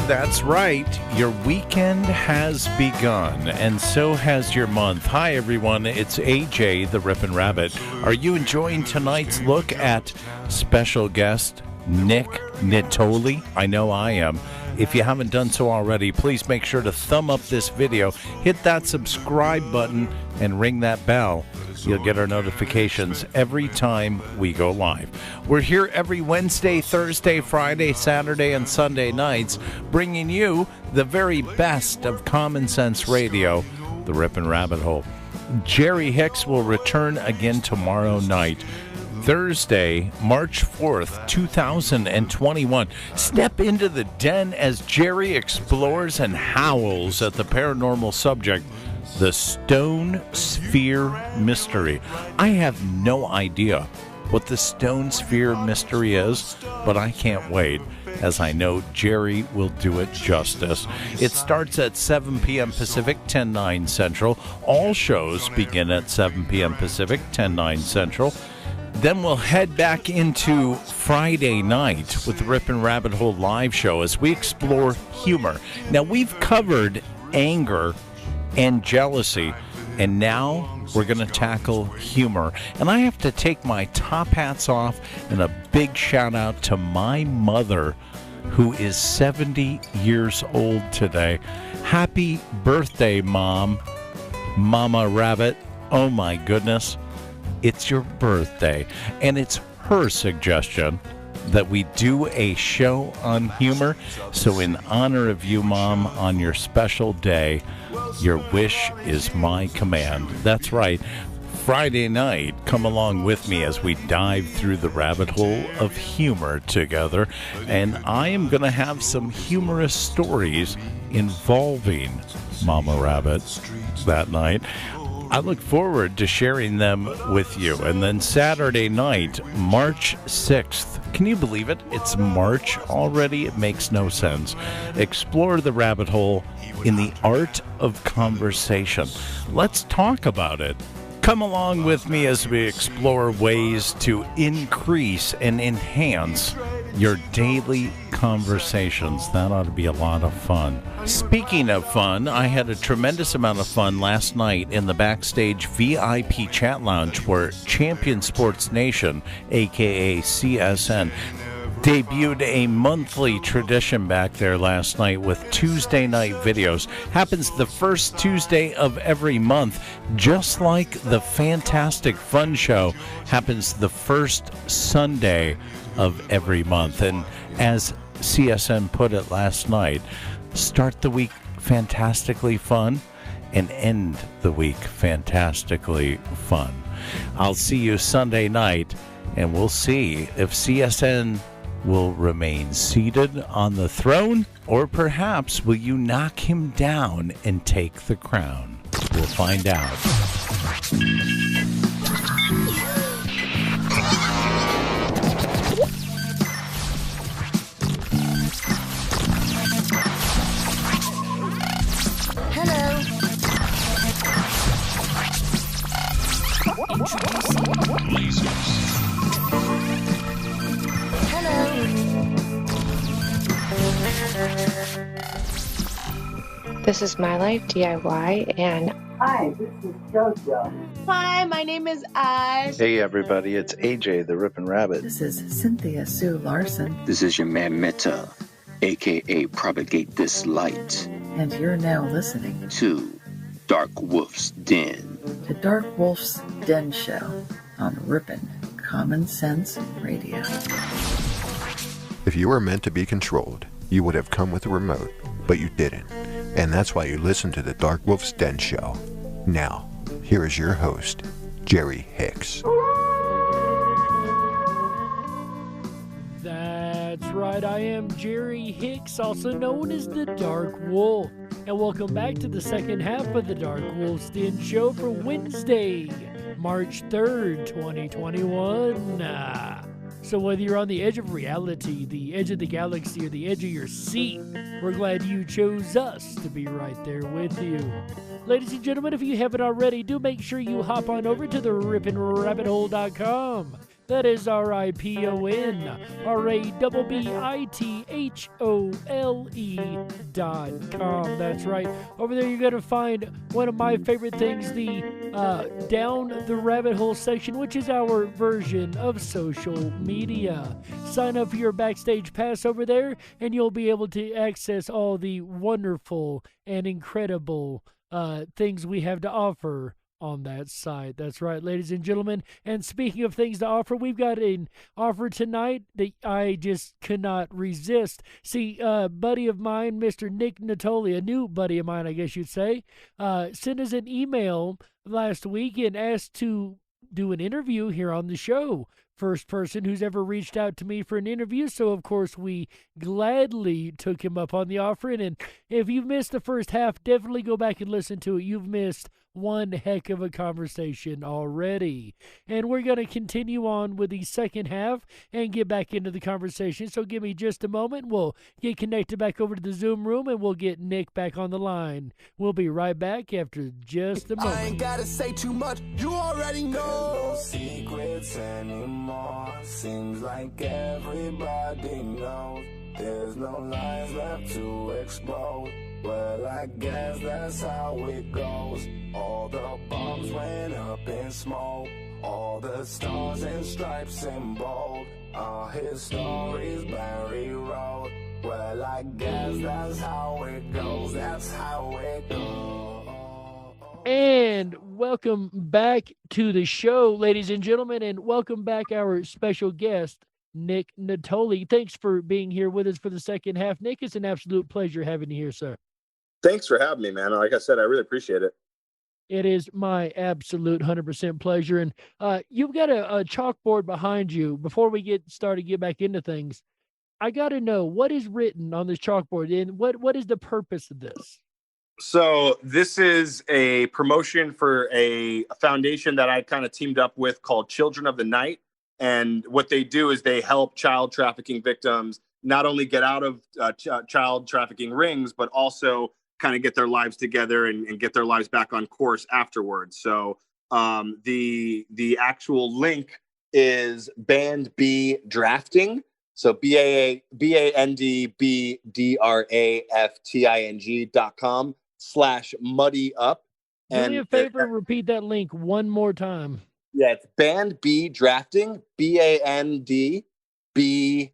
That's right. Your weekend has begun, and so has your month. Hi, everyone. It's AJ, the Rippin' Rabbit. Are you enjoying tonight's look at special guest Nick Nitolli? I know I am. If you haven't done so already, please make sure to thumb up this video, hit that subscribe button, and ring that bell. You'll get our notifications every time we go live. We're here every Wednesday, Thursday, Friday, Saturday, and Sunday nights, bringing you the very best of common sense radio, the Rippin' Rabbit Hole. Jerry Hicks will return again tomorrow night, Thursday, March 4th, 2021. Step into the den as Jerry explores and howls at the paranormal subject, the Stone Sphere Mystery. I have no idea what the Stone Sphere Mystery is, but I can't wait, as I know Jerry will do it justice. It starts at 7 p.m. Pacific, 10/9 Central. All shows begin at 7 p.m. Pacific, 10/9 Central. Then we'll head back into Friday night with the Rippin' Rabbit Hole live show as we explore humor. Now, we've covered anger and jealousy, and now we're going to tackle humor. And I have to take my top hats off and a big shout out to my mother, who is 70 years old today. Happy birthday, Mom. Mama Rabbit. Oh my goodness. It's your birthday. And it's her suggestion that we do a show on humor. So in honor of you, Mom, on your special day, your wish is my command. That's right. Friday night, come along with me as we dive through the rabbit hole of humor together. And I am going to have some humorous stories involving Mama Rabbit that night. I look forward to sharing them with you. And then Saturday night, March 6th. Can you believe it? It's March already. It makes no sense. Explore the rabbit hole in the art of conversation. Let's talk about it. Come along with me as we explore ways to increase and enhance your daily conversations. That ought to be a lot of fun. Speaking of fun, I had a tremendous amount of fun last night in the backstage VIP chat lounge where Champion Sports Nation, aka CSN, debuted a monthly tradition back there last night with Tuesday night videos. Happens the first Tuesday of every month, just like the Fantastic Fun Show happens the first Sunday of every month. And as CSN put it last night, start the week fantastically fun and end the week fantastically fun. I'll see you Sunday night, and we'll see if CSN will remain seated on the throne, or perhaps will you knock him down and take the crown? We'll find out. This is My Life DIY, and hi, this is JoJo. Hi, my name is Oz. Hey everybody, it's AJ the Rippin' Rabbit. This is Cynthia Sue Larson. This is your man Meta, aka Propagate This Light. And you're now listening to Darkwolf's Den. The Darkwolf's Den Show on Rippin' Common Sense Radio. If you were meant to be controlled, you would have come with a remote, but you didn't. And that's why you listen to the Darkwolf's Den Show. Now, here is your host, Jerry Hicks. That's right, I am Jerry Hicks, also known as the Dark Wolf. And welcome back to the second half of the Darkwolf's Den Show for Wednesday, March 3rd, 2021. So whether you're on the edge of reality, the edge of the galaxy, or the edge of your seat, we're glad you chose us to be right there with you. Ladies and gentlemen, if you haven't already, do make sure you hop on over to the rippinrabbithole.com. That is RIPONRABBITHOLE.com. That's right. Over there, you're going to find one of my favorite things, the Down the Rabbit Hole section, which is our version of social media. Sign up for your backstage pass over there, and you'll be able to access all the wonderful and incredible things we have to offer on that site. That's right, ladies and gentlemen. And speaking of things to offer, we've got an offer tonight that I just cannot resist. See, a buddy of mine, Mr. Nick Nitolli, a new buddy of mine, I guess you'd say, sent us an email last week and asked to do an interview here on the show. First person who's ever reached out to me for an interview, so of course we gladly took him up on the offer. And if you've missed the first half, definitely go back and listen to it. You've missed one heck of a conversation already. And we're going to continue on with the second half and get back into the conversation. So give me just a moment. We'll get connected back over to the Zoom room and we'll get Nick back on the line. We'll be right back after just a moment. I ain't gotta say too much, you already know. No secrets anymore. Seems like everybody knows. There's no lies left to expose. Well, I guess that's how it goes. All the bombs went up in smoke. All the stars and stripes in bold. All his stories Barry wrote. Well, I guess that's how it goes. That's how it goes. And welcome back to the show, ladies and gentlemen, and welcome back our special guest, Nick Nitolli. Thanks for being here with us for the second half. Nick, it's an absolute pleasure having you here, sir. Thanks for having me, man. Like I said, I really appreciate it. It is my absolute 100% pleasure. And you've got a chalkboard behind you. Before we get back into things, I got to know what is written on this chalkboard and what is the purpose of this? So this is a promotion for a foundation that I kind of teamed up with called Children of the Night. And what they do is they help child trafficking victims not only get out of child trafficking rings, but also kind of get their lives together and get their lives back on course afterwards. So the actual link is Band B Drafting. So BandBdrafting.com/muddy-up. Do me a favor, repeat that link one more time. Yeah, it's Band B Drafting, BAND B,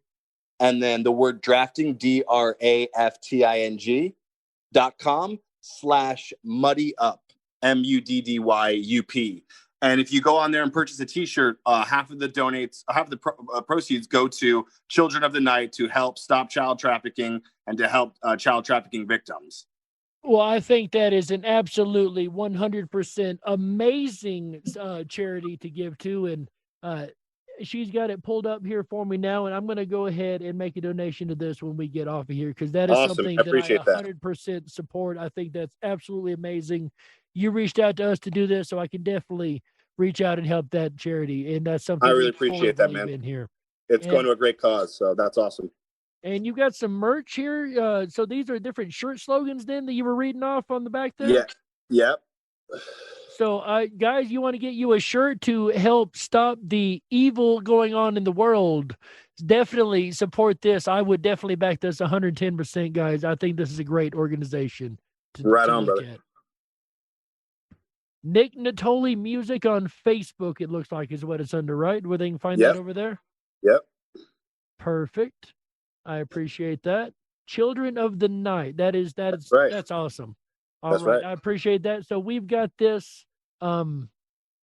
and then the word drafting, DRAFTING.com/muddy-up, MUDDYUP. And if you go on there and purchase a T-shirt, half of the proceeds go to Children of the Night to help stop child trafficking and to help child trafficking victims. Well, I think that is an absolutely 100% amazing charity to give to. And she's got it pulled up here for me now. And I'm going to go ahead and make a donation to this when we get off of here, because that is awesome. Something that I 100% support. I think that's absolutely amazing. You reached out to us to do this, so I can definitely reach out and help that charity. And that's something I really appreciate that, man. In here. It's going to a great cause, so that's awesome. And you got some merch here. So these are different shirt slogans then that you were reading off on the back there? Yeah. Yep. So, guys, you want to get you a shirt to help stop the evil going on in the world, definitely support this. I would definitely back this 110%, guys. I think this is a great organization. Right on, brother. At. Nick Natoli Music on Facebook, it looks like, is what it's under, right? Where they can find that over there? Yep. Perfect. I appreciate that. Children of the Night. That's right. That's awesome. That's right. right. I appreciate that. So we've got this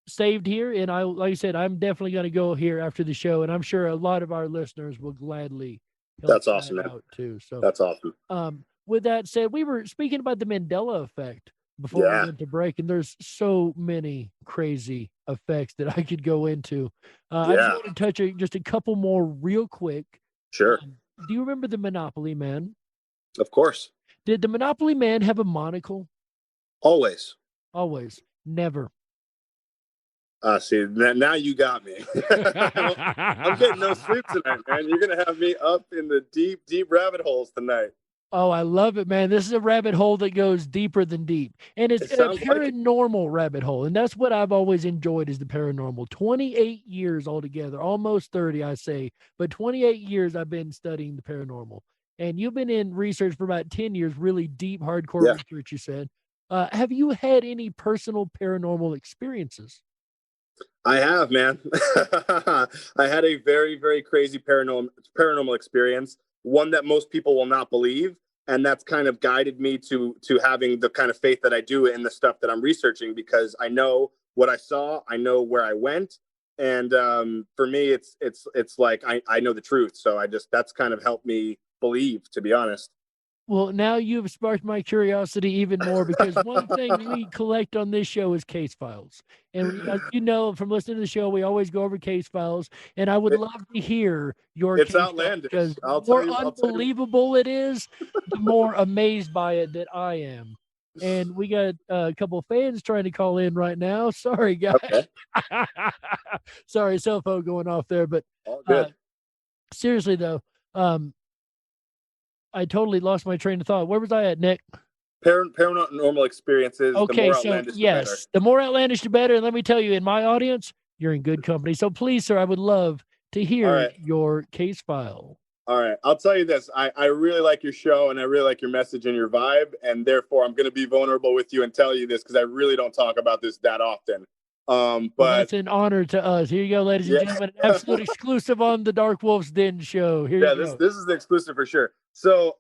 saved here, and like I said, I'm definitely going to go here after the show, and I'm sure a lot of our listeners will gladly help that's awesome, man. Out too. So that's awesome. With that said, we were speaking about the Mandela Effect before we went to break, and there's so many crazy effects that I could go into. I just want to touch just a couple more real quick. Sure. Do you remember the Monopoly Man? Of course. Did the Monopoly Man have a monocle? Always. Always. Never. See, now you got me. I'm getting no sleep tonight, man. You're going to have me up in the deep, deep rabbit holes tonight. Oh, I love it, man. This is a rabbit hole that goes deeper than deep. And it's a paranormal rabbit hole. And that's what I've always enjoyed is the paranormal. 28 years altogether, almost 30, I say. But 28 years I've been studying the paranormal. And you've been in research for about 10 years, really deep, hardcore research, you said. Have you had any personal paranormal experiences? I have, man. I had a very, very crazy paranormal experience. One that most people will not believe, and that's kind of guided me to having the kind of faith that I do in the stuff that I'm researching, because I know what I saw, I know where I went, and for me, it's like I know the truth. So that's kind of helped me believe, to be honest. Well, now you've sparked my curiosity even more, because one thing we collect on this show is case files. And as you know, from listening to the show, we always go over case files. And I would love to hear your case outlandish. Because the more unbelievable it is, the more amazed by it that I am. And we got a couple of fans trying to call in right now. Sorry, guys. Okay. Sorry, cell phone going off there. But all good. Seriously, though, I totally lost my train of thought. Where was I at, Nick? Paranormal experiences. Okay, the more so outlandish, yes, the more outlandish, the better. And let me tell you, in my audience, you're in good company. So please, sir, I would love to hear your case file. All right. I'll tell you this. I really like your show, and I really like your message and your vibe. And therefore, I'm going to be vulnerable with you and tell you this, because I really don't talk about this that often. But well, that's an honor to us. Here you go, ladies and gentlemen. An absolute exclusive on the Darkwolf's Den Show. Here you go. This is the exclusive for sure. So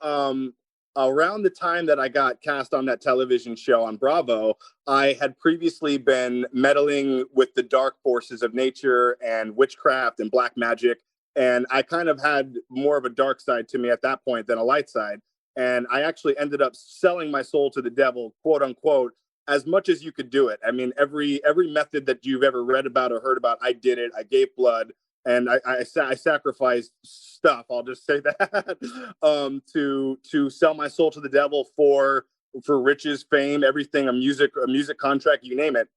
around the time that I got cast on that television show on Bravo, I had previously been meddling with the dark forces of nature and witchcraft and black magic. And I kind of had more of a dark side to me at that point than a light side. And I actually ended up selling my soul to the devil, quote unquote, as much as you could do it. I mean, every method that you've ever read about or heard about, I did it. I gave blood, and I sacrificed stuff. I'll just say that to sell my soul to the devil for riches, fame, everything, a music contract, you name it.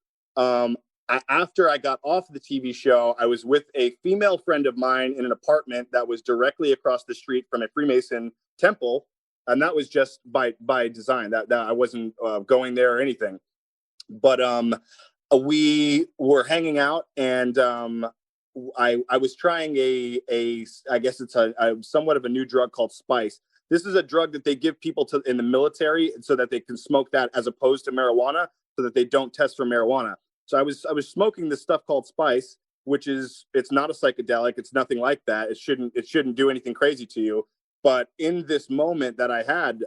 After I got off the TV show, I was with a female friend of mine in an apartment that was directly across the street from a Freemason temple. And that was just by design, that I wasn't going there or anything. But we were hanging out, and I was trying I guess it's a somewhat of a new drug called spice. This is a drug that they give people in the military so that they can smoke that as opposed to marijuana, so that they don't test for marijuana. So I was smoking this stuff called spice, which it's not a psychedelic. It's nothing like that. It shouldn't do anything crazy to you. But in this moment that I had,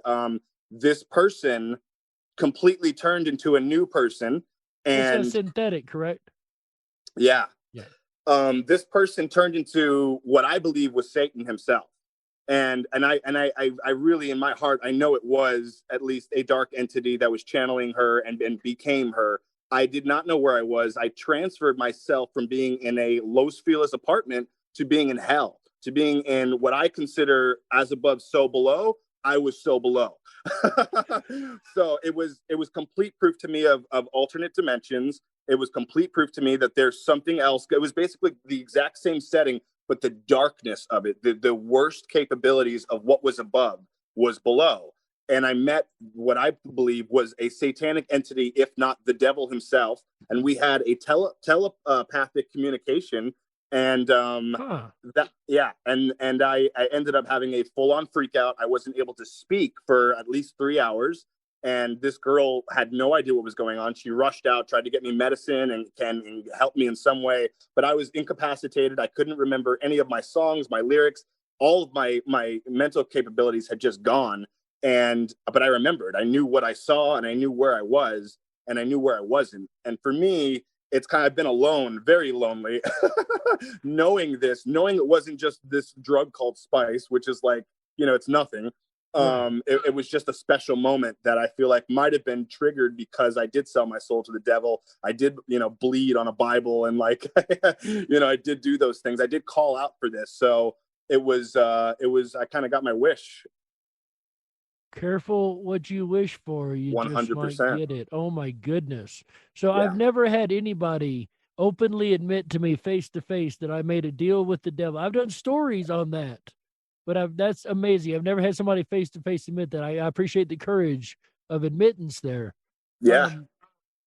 this person completely turned into a new person. And it's a synthetic, correct? Yeah. Yeah. This person turned into what I believe was Satan himself. And I really, in my heart, I know it was at least a dark entity that was channeling her and became her. I did not know where I was. I transferred myself from being in a Los Feliz apartment to being in hell, to being in what I consider as above, so below. I was so below. So it was complete proof to me of alternate dimensions. It was complete proof to me that there's something else. It was basically the exact same setting, but the darkness of it, the worst capabilities of what was above was below. And I met what I believe was a satanic entity, if not the devil himself. And we had a telepathic communication. And and I ended up having a full-on freak out. I wasn't able to speak for at least 3 hours. And this girl had no idea what was going on. She rushed out, tried to get me medicine and help me in some way. But I was incapacitated. I couldn't remember any of my songs, my lyrics. All of my mental capabilities had just gone. But I remembered. I knew what I saw, and I knew where I was, and I knew where I wasn't. And for me, it's kind of been alone, very lonely, knowing it wasn't just this drug called spice, which is like, it's nothing. It was just a special moment that I feel like might have been triggered because I did sell my soul to the devil. I did, bleed on a Bible, and like, I did do those things. I did call out for this. So it was, I kind of got my wish. Careful what you wish for. You 100%. just might get it. Oh my goodness. So Yeah. I've never had anybody openly admit to me face to face that I made a deal with the devil. I've done stories on that, but that's amazing. I've never had somebody face to face admit that. I appreciate the courage of admittance there. Yeah.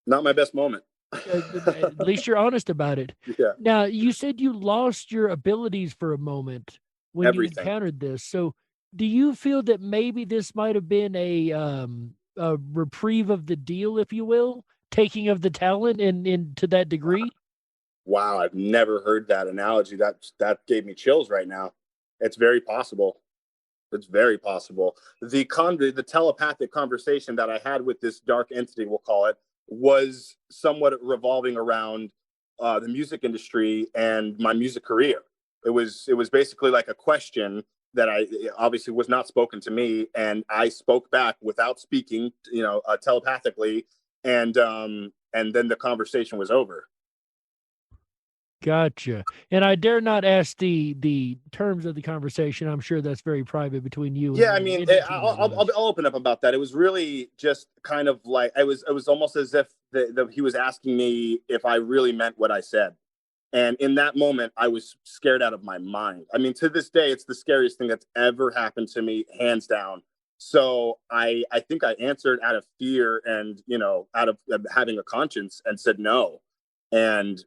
Not my best moment. At least you're honest about it. Yeah. Now, you said you lost your abilities for a moment when you encountered this. So do you feel that maybe this might have been a reprieve of the deal, if you will, taking of the talent in to that degree? Wow, I've never heard that analogy. That gave me chills right now. It's very possible. It's very possible. The telepathic conversation that I had with this dark entity, we'll call it, was somewhat revolving around the music industry and my music career. It was basically like a question that obviously was not spoken to me, and I spoke back without speaking, telepathically, and then the conversation was over. Gotcha. And I dare not ask the terms of the conversation. I'm sure that's very private between you. Yeah, I mean, I'll open up about that. It was really just kind of like it was almost as if he was asking me if I really meant what I said. And in that moment, I was scared out of my mind. I mean, to this day, it's the scariest thing that's ever happened to me, hands down. So I think I answered out of fear and, out of having a conscience, and said no. And,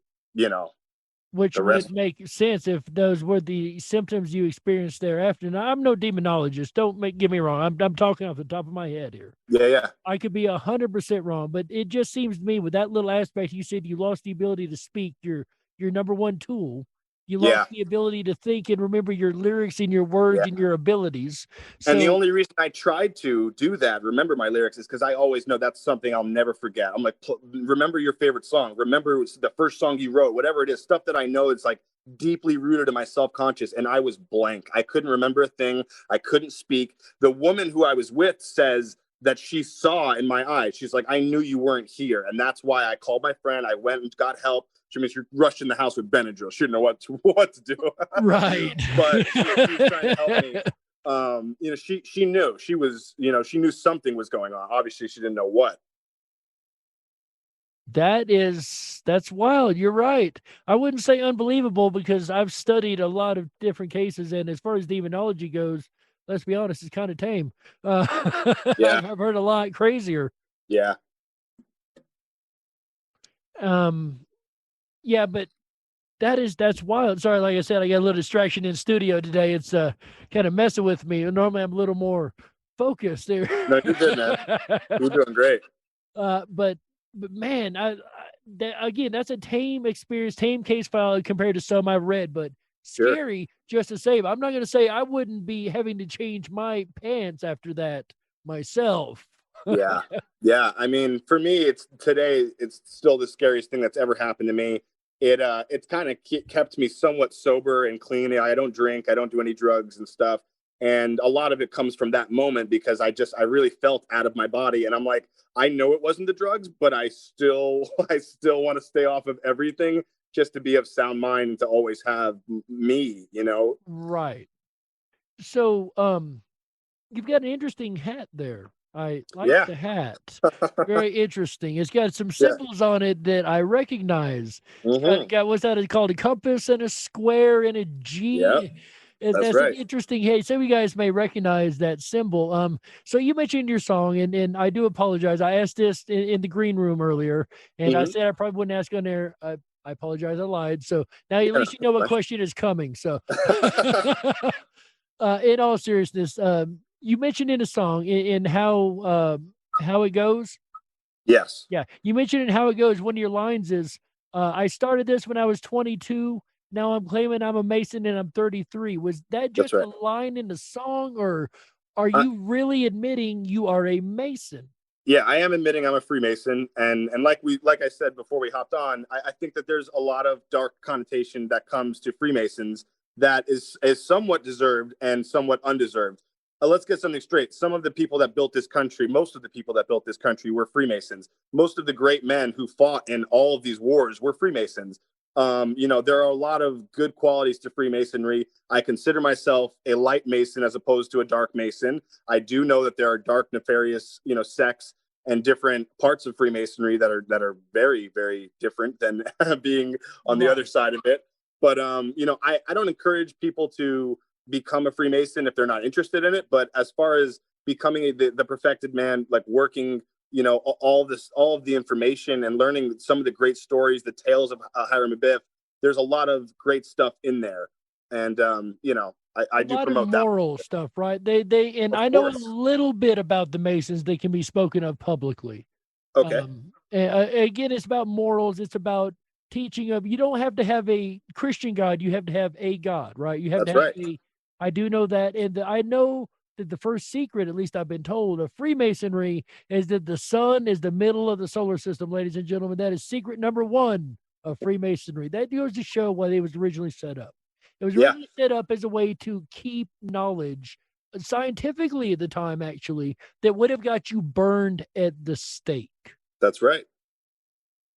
which would make sense if those were the symptoms you experienced thereafter. Now, I'm no demonologist. Get me wrong. I'm talking off the top of my head here. Yeah. I could be 100% wrong, but it just seems to me with that little aspect, you said you lost the ability to speak, your number one tool, You lost the ability to think and remember your lyrics and your words and your abilities. So, and the only reason I tried to do that, remember my lyrics, is because I always know that's something I'll never forget. I'm like, remember your favorite song. Remember the first song you wrote, whatever it is, stuff that I know is like deeply rooted in my self-conscious. And I was blank. I couldn't remember a thing. I couldn't speak. The woman who I was with says that she saw in my eyes. She's like, I knew you weren't here. And that's why I called my friend. I went and got help. She rushed in the house with Benadryl. She didn't know what to do. Right. But she was trying to help me. She knew. She was, she knew something was going on. Obviously, she didn't know what. That's wild. You're right. I wouldn't say unbelievable because I've studied a lot of different cases. And as far as demonology goes, let's be honest, it's kind of tame. I've heard a lot crazier. Yeah. Yeah, but that's wild. Sorry, like I said, I got a little distraction in studio today. It's kind of messing with me. Normally I'm a little more focused there. No, you're good, man. You're doing great. But man, again, that's a tame experience, tame case file compared to some I've read, but scary just the same. I'm not going to say I wouldn't be having to change my pants after that myself. Yeah. I mean, for me, it's still the scariest thing that's ever happened to me. It's kind of kept me somewhat sober and clean. I don't drink. I don't do any drugs and stuff. And a lot of it comes from that moment because I really felt out of my body. And I'm like, I know it wasn't the drugs, but I still want to stay off of everything just to be of sound mind and to always have me, Right. So, you've got an interesting hat there. I like the hat. Very interesting. It's got some symbols on it that I recognize. It's got what's that called? A compass and a square and a G. Yep. That's right. An interesting. Hey, some of you guys may recognize that symbol. So you mentioned your song, and I do apologize. I asked this in the green room earlier, and I said I probably wouldn't ask on there. I apologize. I lied. So now at least you know what question is coming. So, in all seriousness, you mentioned in a song in how it goes. Yes. Yeah. You mentioned in how it goes. One of your lines is, I started this when I was 22. Now I'm claiming I'm a Mason and I'm 33. Was that just a line in the song, or are you really admitting you are a Mason? Yeah, I am admitting I'm a Freemason. And like I said before we hopped on, I think that there's a lot of dark connotation that comes to Freemasons that is somewhat deserved and somewhat undeserved. Let's get something straight. Some of the people that built this country, most of the people that built this country were Freemasons. Most of the great men who fought in all of these wars were Freemasons. There are a lot of good qualities to Freemasonry. I consider myself a light Mason as opposed to a dark Mason. I do know that there are dark, nefarious, sects and different parts of Freemasonry that are very, very different than being on the other side of it. But, I don't encourage people to become a Freemason if they're not interested in it. But as far as becoming the perfected man, like working, all of the information and learning some of the great stories, the tales of Hiram Abiff, there's a lot of great stuff in there. And, I do promote that. Moral stuff, right? I know a little bit about the Masons. They can be spoken of publicly. Okay. Again, it's about morals. It's about teaching of, you don't have to have a Christian God. You have to have a God, right? You have to have I do know that. And I know that the first secret, at least I've been told, of Freemasonry is that the sun is the middle of the solar system, ladies and gentlemen. That is secret number one of Freemasonry. That goes to show why it was originally set up. It was originally set up as a way to keep knowledge, scientifically at the time, actually, that would have got you burned at the stake. That's right.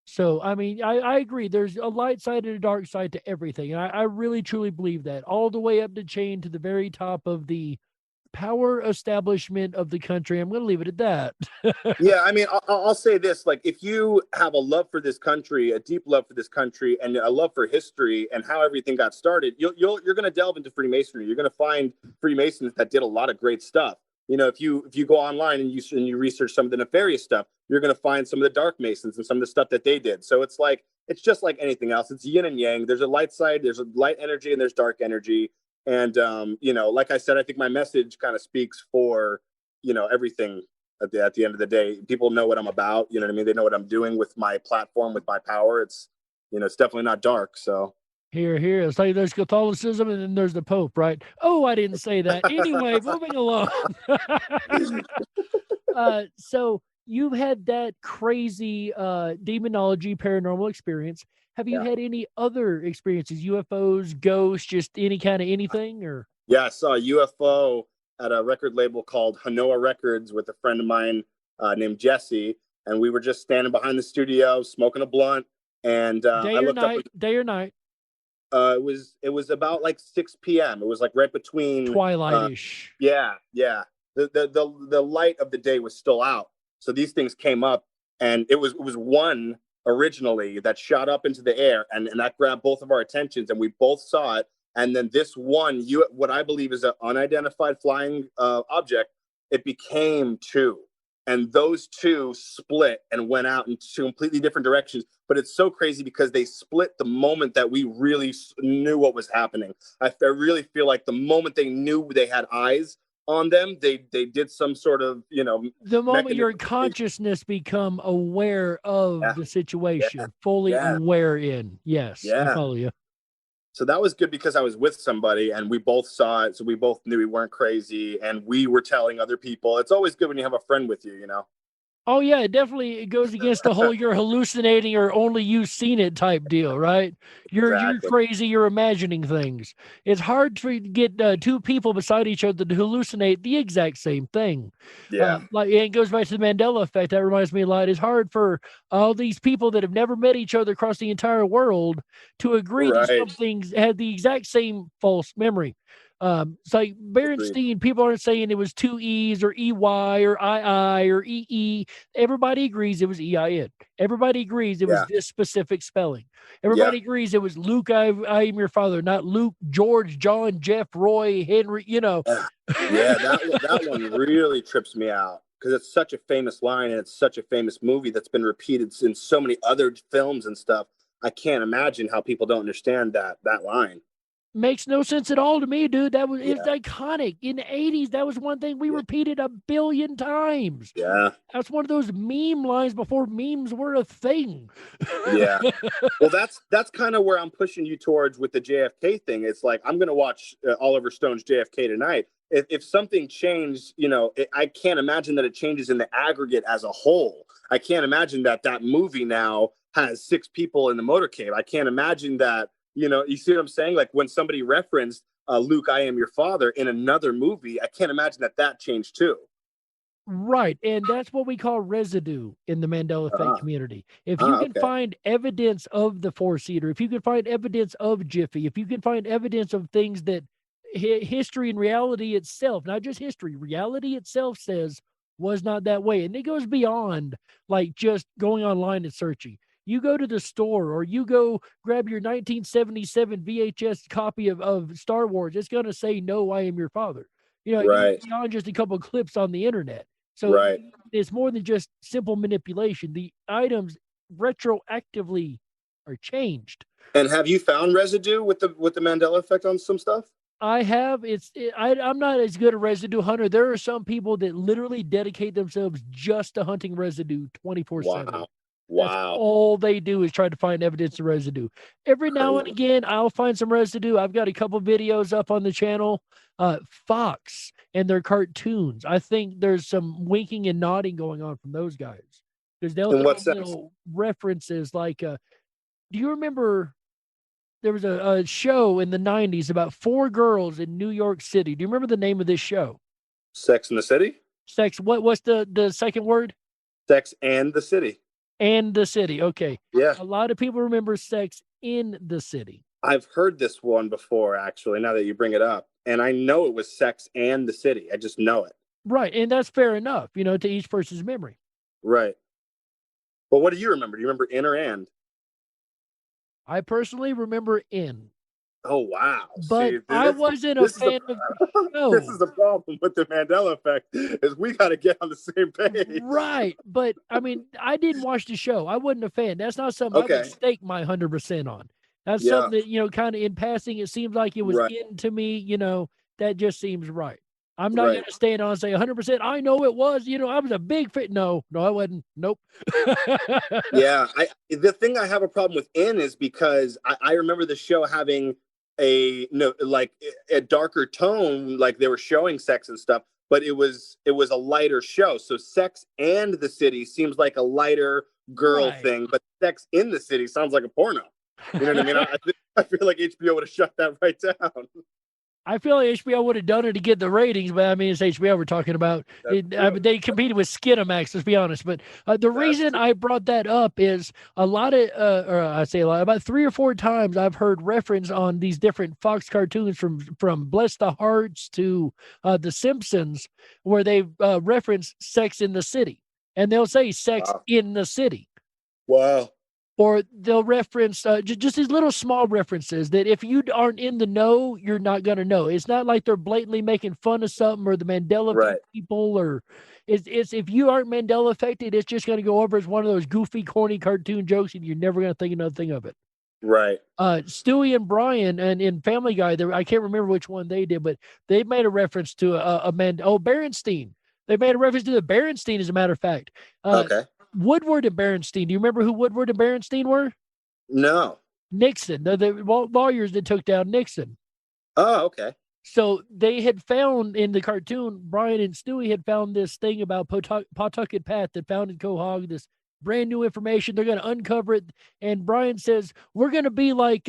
So, I mean, I agree. There's a light side and a dark side to everything. And I really, truly believe that. All the way up the chain to the very top of the power establishment of the country. I'm going to leave it at that. Yeah, I mean, I'll say this. Like, if you have a love for this country, a deep love for this country, and a love for history and how everything got started, you're going to delve into Freemasonry. You're going to find Freemasons that did a lot of great stuff. If you go online and you research some of the nefarious stuff, you're going to find some of the dark Masons and some of the stuff that they did. So it's just like anything else. It's yin and yang. There's a light side, there's a light energy, and there's dark energy. And, like I said, I think my message kind of speaks for, everything at the end of the day. People know what I'm about. You know what I mean? They know what I'm doing with my platform, with my power. It's, it's definitely not dark. So. Here, here. It's like there's Catholicism and then there's the Pope, right? Oh, I didn't say that. Anyway, moving along. So you've had that crazy demonology paranormal experience. Have you had any other experiences? UFOs, ghosts, just any kind of anything? Or Yeah, I saw a UFO at a record label called Hanoa Records with a friend of mine named Jesse, and we were just standing behind the studio smoking a blunt. And day I or looked night? up. Day or night? It was about like 6 p.m. It was like right between twilight-ish. Yeah. The light of the day was still out. So these things came up, and it was one originally that shot up into the air, and that grabbed both of our attentions, and we both saw it. And then this one, what I believe is an unidentified flying object, it became two. And those two split and went out in two completely different directions. But it's so crazy because they split the moment that we really knew what was happening. I really feel like the moment they knew they had eyes on them, they did some sort of, the moment your consciousness become aware of the situation, fully aware in. Yes, I follow you. So that was good because I was with somebody and we both saw it. So we both knew we weren't crazy and we were telling other people. It's always good when you have a friend with you, Oh, yeah, it definitely goes against the whole you're hallucinating or only you've seen it type deal, right? You're crazy, you're imagining things. It's hard to get two people beside each other to hallucinate the exact same thing. Yeah. And it goes back to the Mandela Effect. That reminds me a lot. It's hard for all these people that have never met each other across the entire world to agree that some things had the exact same false memory. It's like Berenstein, people aren't saying it was two E's or EY or II or EE. Everybody agrees it was EIN. Everybody agrees it was this specific spelling. Everybody agrees it was Luke, I am your father, not Luke, George, John, Jeff, Roy, Henry, Yeah, that one really trips me out because it's such a famous line and it's such a famous movie that's been repeated in so many other films and stuff. I can't imagine how people don't understand that line. Makes no sense at all to me, dude. It's iconic. In the 80s, that was one thing we repeated 1 billion times. Yeah. That's one of those meme lines before memes were a thing. Yeah. Well, that's kind of where I'm pushing you towards with the JFK thing. It's like, I'm going to watch Oliver Stone's JFK tonight. If something changed, I can't imagine that it changes in the aggregate as a whole. I can't imagine that movie now has 6 people in the motorcade. I can't imagine that. You see what I'm saying? Like when somebody referenced Luke, I am your father in another movie, I can't imagine that changed too. Right. And that's what we call residue in the Mandela Effect community. If you can find evidence of the four-seater, if you can find evidence of Jiffy, if you can find evidence of things that history and reality itself, not just history, reality itself says was not that way. And it goes beyond like just going online and searching. You go to the store or you go grab your 1977 VHS copy of Star Wars. It's going to say, no, I am your father. It's beyond just a couple of clips on the internet. So it's more than just simple manipulation. The items retroactively are changed. And have you found residue with the Mandela Effect on some stuff? I have. I'm not as good a residue hunter. There are some people that literally dedicate themselves just to hunting residue 24/7. Wow. That's all they do is try to find evidence of residue. Every now and again, I'll find some residue. I've got a couple videos up on the channel. Fox and their cartoons. I think there's some winking and nodding going on from those guys. Because they'll throw little references like, do you remember there was a show in the 90s about 4 girls in New York City? Do you remember the name of this show? Sex and the City? What's the second word? Sex and the City. And the City. Okay. Yeah. A lot of people remember Sex in the City. I've heard this one before, actually, now that you bring it up. And I know it was Sex and the City. I just know it. Right. And that's fair enough, to each person's memory. Right. Well, what do you remember? Do you remember in or and? I personally remember in. Oh, wow. But I wasn't a fan of the show. This is the problem with the Mandela Effect, is we got to get on the same page. Right. But, I didn't watch the show. I wasn't a fan. That's not something I would stake my 100% on. That's something that, kind of in passing, it seems like it was into me, that just seems right. I'm not going to stand on and say 100%. I know it was. I was a big fit. No, I wasn't. Nope. Yeah. The thing I have a problem with is because I remember the show having a darker tone, like they were showing sex and stuff, but it was a lighter show. So Sex and the City seems like a lighter girl thing, but Sex in the City sounds like a porno. You know what I mean? I feel like HBO would have shut that right down. I feel like HBO would have done it to get the ratings, but I mean, it's HBO we're talking about. They competed with Skinamax, let's be honest. But the reason I brought that up is about 3 or 4 times I've heard reference on these different Fox cartoons from Bless the Hearts to The Simpsons, where they reference Sex in the City. And they'll say Sex in the City. Wow. Or they'll reference just these little small references that if you aren't in the know, you're not going to know. It's not like they're blatantly making fun of something or the Mandela Effect people, or it's if you aren't Mandela affected, it's just going to go over as one of those goofy, corny cartoon jokes, and you're never going to think another thing of it. Right. Stewie and Brian and in Family Guy, I can't remember which one they did, but they made a reference to Berenstein. They made a reference to the Berenstein, as a matter of fact. Okay. Woodward and Berenstein. Do you remember who Woodward and Berenstein were? No. Nixon, the lawyers that took down Nixon. Oh, okay. So they had found in the cartoon, Brian and Stewie had found this thing about Pawtucket Pat that founded Quahog, this brand new information. They're going to uncover it. And Brian says, we're going to be like,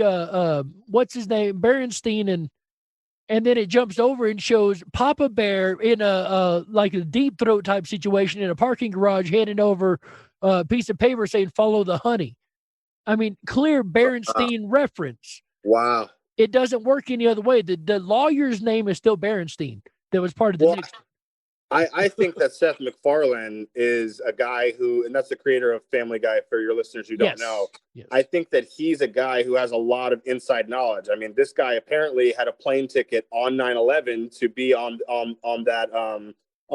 what's his name? Berenstein. And then it jumps over and shows Papa Bear in a deep throat type situation in a parking garage, handing over a piece of paper saying, follow the honey. I mean, clear Berenstein reference. Wow. It doesn't work any other way. The lawyer's name is still Berenstein. That was part of the Nixon. I think that Seth MacFarlane is a guy who, and that's the creator of Family Guy for your listeners who don't know. Yes. I think that he's a guy who has a lot of inside knowledge. I mean, this guy apparently had a plane ticket on 9/11 to be on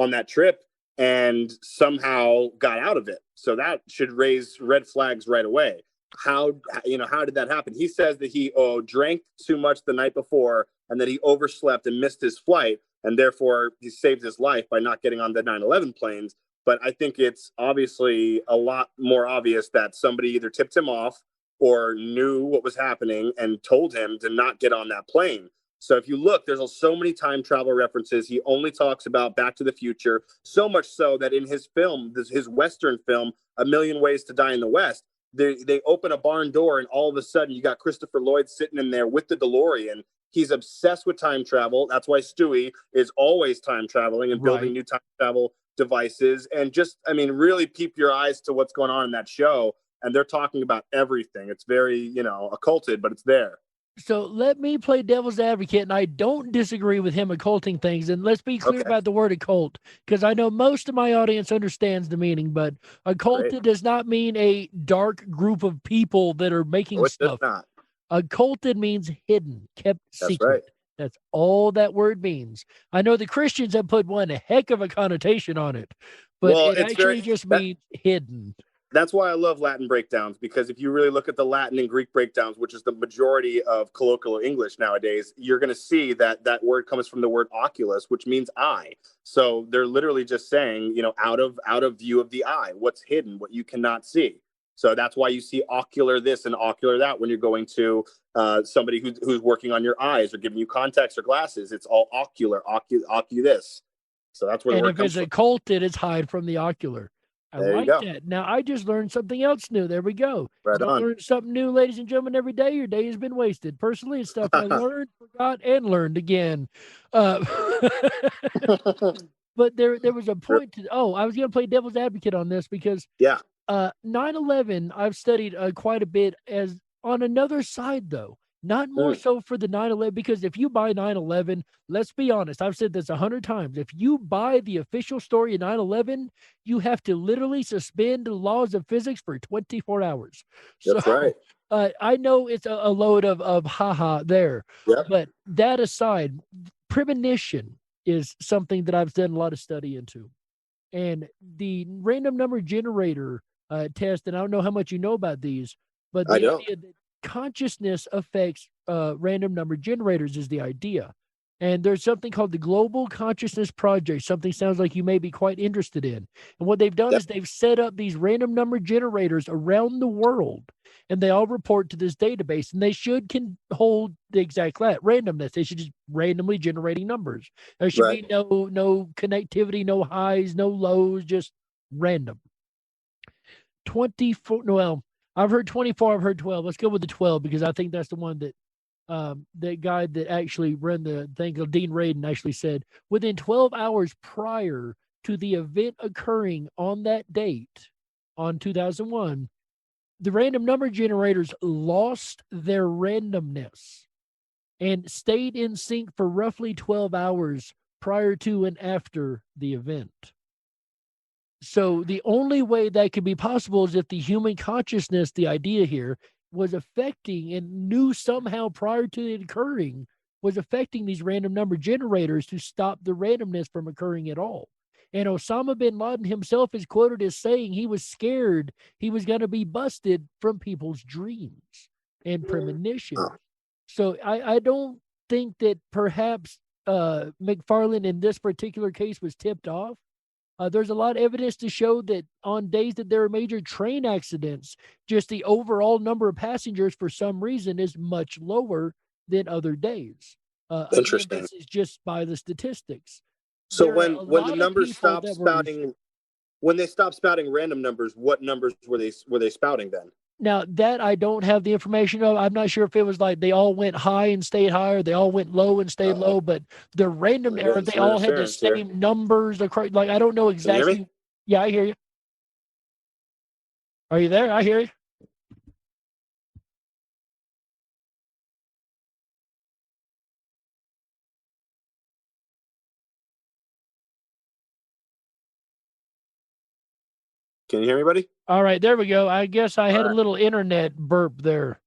that trip and somehow got out of it. So that should raise red flags right away. How did that happen? He says that he drank too much the night before and that he overslept and missed his flight. And therefore, he saved his life by not getting on the 9/11 planes. But I think it's obviously a lot more obvious that somebody either tipped him off or knew what was happening and told him to not get on that plane. So if you look, there's so many time travel references. He only talks about Back to the Future, so much so that in his film, his Western film, A Million Ways to Die in the West, they open a barn door and all of a sudden you got Christopher Lloyd sitting in there with the DeLorean. He's obsessed with time travel. That's why Stewie is always time traveling and building new time travel devices. And just, I mean, really peep your eyes to what's going on in that show. And they're talking about everything. It's very, occulted, but it's there. So let me play devil's advocate, and I don't disagree with him occulting things. And let's be clear about the word occult, because I know most of my audience understands the meaning, but occulted does not mean a dark group of people that are making stuff. Does not. Occulted means hidden, kept secret. That's right. That's all that word means. I know the Christians have put one heck of a connotation on it, but it actually just means hidden. That's why I love Latin breakdowns, because if you really look at the Latin and Greek breakdowns, which is the majority of colloquial English nowadays, you're going to see that that word comes from the word oculus, which means eye. So they're literally just saying, out of view of the eye, what's hidden, what you cannot see. So that's why you see ocular this and ocular that when you're going to somebody who's working on your eyes or giving you contacts or glasses. It's all ocular, ocu this. So that's where the word comes from. And if it's occulted, it's hide from the ocular. I like that. Now, I just learned something else new. There we go. Right on. Learn something new, ladies and gentlemen, every day. Your day has been wasted. Personally, it's stuff I learned, forgot, and learned again. But there was a point to, I was going to play devil's advocate on this because 9/11, I've studied quite a bit as on another side, though. Not more so for the 9/11, because if you buy 9/11, let's be honest, I've said this 100 times. If you buy the official story of 9/11, you have to literally suspend the laws of physics for 24 hours. That's right. I know it's a load of haha there, but that aside, premonition is something that I've done a lot of study into. And the random number generator test, and I don't know how much you know about these, but the idea that consciousness affects random number generators is the idea. And there's something called the Global Consciousness Project. Something sounds like you may be quite interested in. And what they've done is they've set up these random number generators around the world, and they all report to this database. And they should hold the exact randomness. They should just randomly generating numbers. There should be no connectivity, no highs, no lows, just random. 24. Well, I've heard 24. I've heard 12. Let's go with the 12 because I think that's the one that. The guy that actually ran the thing, Dean Radin, actually said within 12 hours prior to the event occurring on that date, on 2001, the random number generators lost their randomness and stayed in sync for roughly 12 hours prior to and after the event. So the only way that could be possible is if the human consciousness, the idea here, was affecting and knew somehow prior to it occurring was affecting these random number generators to stop the randomness from occurring at all. And Osama bin Laden himself is quoted as saying he was scared he was going to be busted from people's dreams and premonitions. So I don't think that perhaps McFarlane in this particular case was tipped off. There's a lot of evidence to show that on days that there are major train accidents, just the overall number of passengers for some reason is much lower than other days. Interesting. This is just by the statistics. So when the numbers stop spouting, when they stop spouting random numbers, what numbers were they spouting then? Now that I don't have the information of, I'm not sure if it was like they all went high and stayed high, or they all went low and stayed low, but the random error, they all had the same numbers. Like, I don't know exactly. Can you hear me? Yeah, I hear you. Are you there? I hear you. Can you hear me, buddy? All right, there we go. I guess I had a little internet burp there.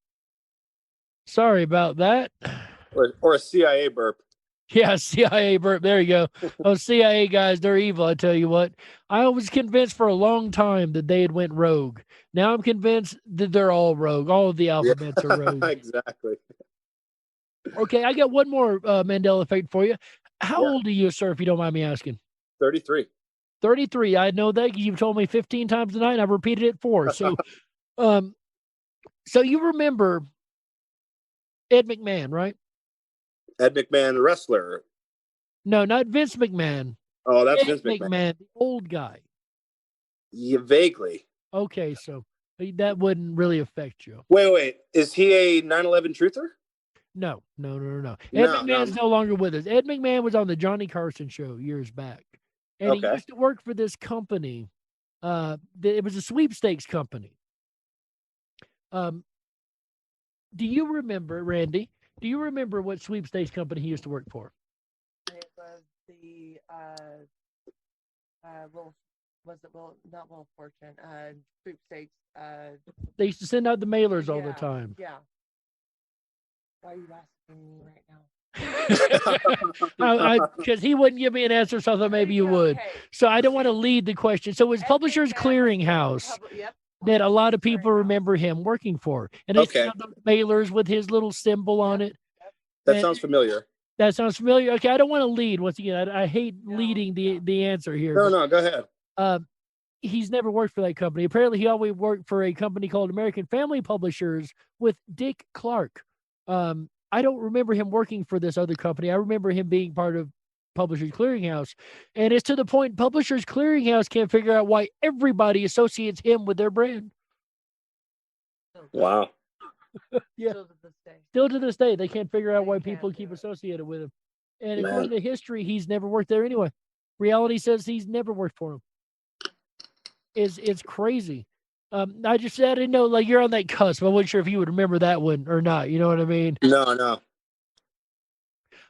Sorry about that. Or a CIA burp. Yeah, CIA burp. There you go. Those CIA guys, they're evil, I tell you what. I was convinced for a long time that they had went rogue. Now I'm convinced that they're all rogue. All of the alphabets are rogue. Exactly. Okay, I got one more Mandela Effect for you. How old are you, sir, if you don't mind me asking? 33. 33. I know that because you've told me 15 times tonight, and I've repeated it 4. So, so you remember Ed McMahon, right? Ed McMahon, the wrestler. No, not Vince McMahon. Oh, that's Ed Vince McMahon. The old guy. Yeah, vaguely. Okay, so that wouldn't really affect you. Wait. Is he a 9/11 truther? No. Ed McMahon's no longer with us. Ed McMahon was on the Johnny Carson show years back. And he used to work for this company. It was a sweepstakes company. Do you remember, Randy? Do you remember what sweepstakes company he used to work for? It was the not Will Fortune, sweepstakes. They used to send out the mailers all the time. Yeah. Why are you asking me right now? Because he wouldn't give me an answer, so I thought maybe you would. So I don't want to lead the question. So it was Publishers Clearinghouse that a lot of people remember him working for. And they sent out the mailers with his little symbol on it. That sounds familiar. That sounds familiar. Okay, I don't want to lead. Once again, I hate leading the answer here. No, go ahead. He's never worked for that company. Apparently, he always worked for a company called American Family Publishers with Dick Clark. I don't remember him working for this other company. I remember him being part of Publishers Clearinghouse. And it's to the point Publishers Clearinghouse can't figure out why everybody associates him with their brand. Wow. Yeah. Still to this day, they can't figure out why people keep associated with him. And according to history, he's never worked there anyway. Reality says he's never worked for him. It's crazy. I just said, I didn't know, like, you're on that cusp. I wasn't sure if you would remember that one or not. You know what I mean? No.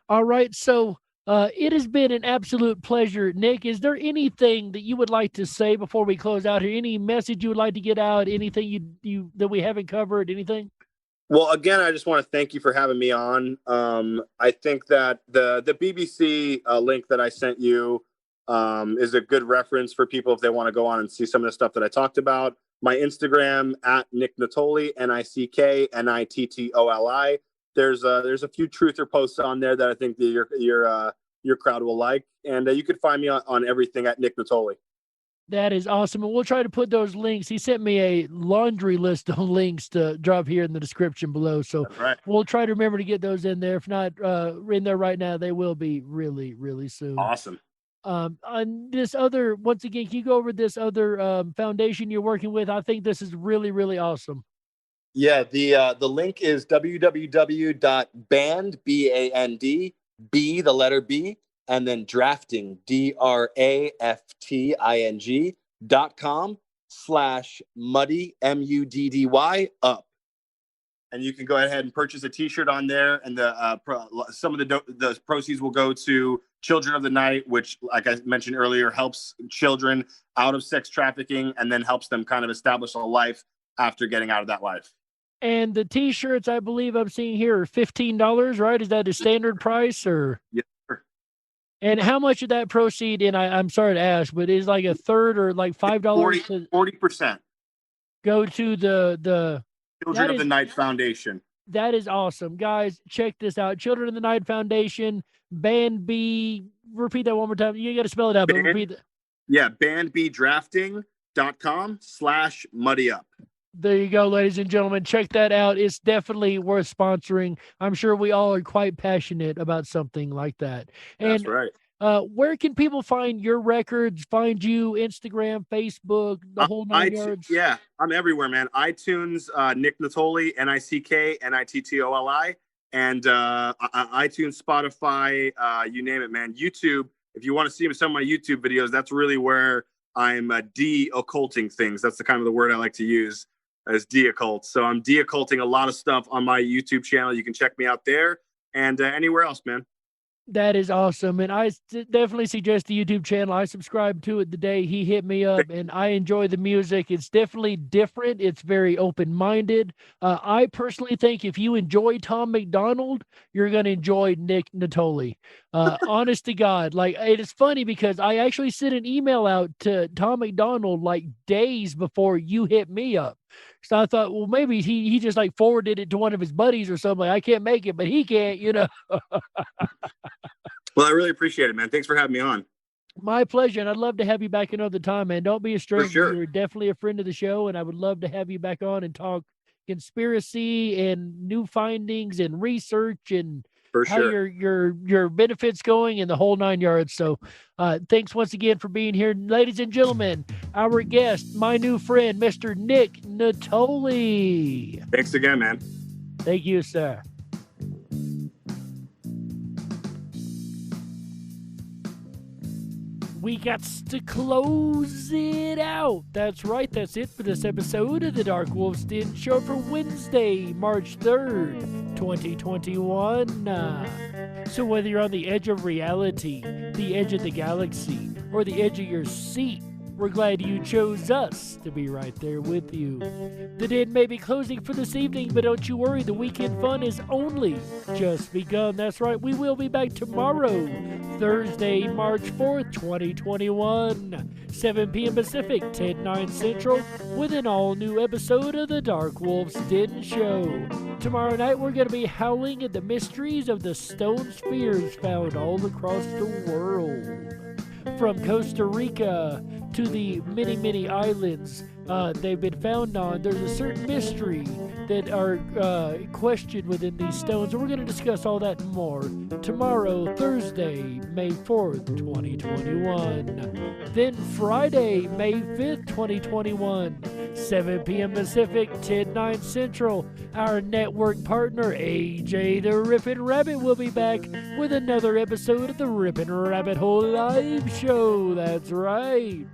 All right. So it has been an absolute pleasure. Nick, is there anything that you would like to say before we close out here? Any message you would like to get out? Anything you that we haven't covered? Anything? Well, again, I just want to thank you for having me on. I think that the BBC link that I sent you is a good reference for people if they want to go on and see some of the stuff that I talked about. My Instagram at Nick Nitolli, NickNittoli. There's a few truther posts on there that I think that your crowd will like, and you can find me on everything at Nick Nitolli. That is awesome. And we'll try to put those links. He sent me a laundry list of links to drop here in the description below. So we'll try to remember to get those in there. If not in there right now, they will be really, really soon. Awesome. On this other, once again, can you go over this other foundation you're working with? I think this is really, really awesome. Yeah, the link is www.band, B-A-N-D, B, the letter B, and then drafting, drafting.com/muddy, M-U-D-D-Y, up. And you can go ahead and purchase a T-shirt on there, and some of the proceeds will go to Children of the Night, which, like I mentioned earlier, helps children out of sex trafficking and then helps them kind of establish a life after getting out of that life. And the T-shirts, I believe I'm seeing here, are $15, right? Is that a standard price, or? Yes, sir. And how much of that proceed? And I'm sorry to ask, but is like a third or like $5? 40% go to the Children of the Night Foundation. That is awesome, guys. Check this out: Children of the Night Foundation, Band B. Repeat that one more time. You got to spell it out, but repeat that. Yeah, bandbdrafting.com/muddyup. There you go, ladies and gentlemen. Check that out. It's definitely worth sponsoring. I'm sure we all are quite passionate about something like that. And, that's right. Where can people find your records, find you, Instagram, Facebook, the whole nine yards? Yeah, I'm everywhere, man. iTunes, Nick Nitolli, Nick-Nittoli, and iTunes, Spotify, you name it, man. YouTube, if you want to see some of my YouTube videos, that's really where I'm de-occulting things. That's the kind of the word I like to use, as de-occult. So I'm de-occulting a lot of stuff on my YouTube channel. You can check me out there and anywhere else, man. That is awesome. And I definitely suggest the YouTube channel. I subscribed to it the day he hit me up, and I enjoy the music. It's definitely different. It's very open-minded. I personally think if you enjoy Tom McDonald, you're going to enjoy Nick Nitolli. Honest to God. Like, it is funny because I actually sent an email out to Tom McDonald like days before you hit me up. So I thought, well, maybe he just like forwarded it to one of his buddies or something. Like, I can't make it, but he can't, you know. Well, I really appreciate it, man. Thanks for having me on. My pleasure. And I'd love to have you back another time, man. Don't be a stranger. Sure. You're definitely a friend of the show, and I would love to have you back on and talk conspiracy and new findings and research and how your benefits going and the whole nine yards. So thanks once again for being here. Ladies and gentlemen, our guest, my new friend, Mr. Nick Nitolli. Thanks again, man. Thank you, sir. We got to close it out. That's right. That's it for this episode of the Darkwolf's Den Show for Wednesday, March 3rd, 2021. So whether you're on the edge of reality, the edge of the galaxy, or the edge of your seat, we're glad you chose us to be right there with you. The den may be closing for this evening, but don't you worry, the weekend fun is only just begun. That's right, we will be back tomorrow, Thursday, March 4th, 2021, 7 p.m. Pacific, 10/9 Central, with an all-new episode of the Darkwolf's Den Show. Tomorrow night, we're going to be howling at the mysteries of the stone spheres found all across the world. From Costa Rica to the many, many islands they've been found on, there's a certain mystery that are questioned within these stones. And we're going to discuss all that and more tomorrow, Thursday, May 4th, 2021. Then Friday, May 5th, 2021, 7 p.m. Pacific, 10/9 Central. Our network partner, AJ the Rippin' Rabbit, will be back with another episode of the Rippin' Rabbit Hole Live Show. That's right.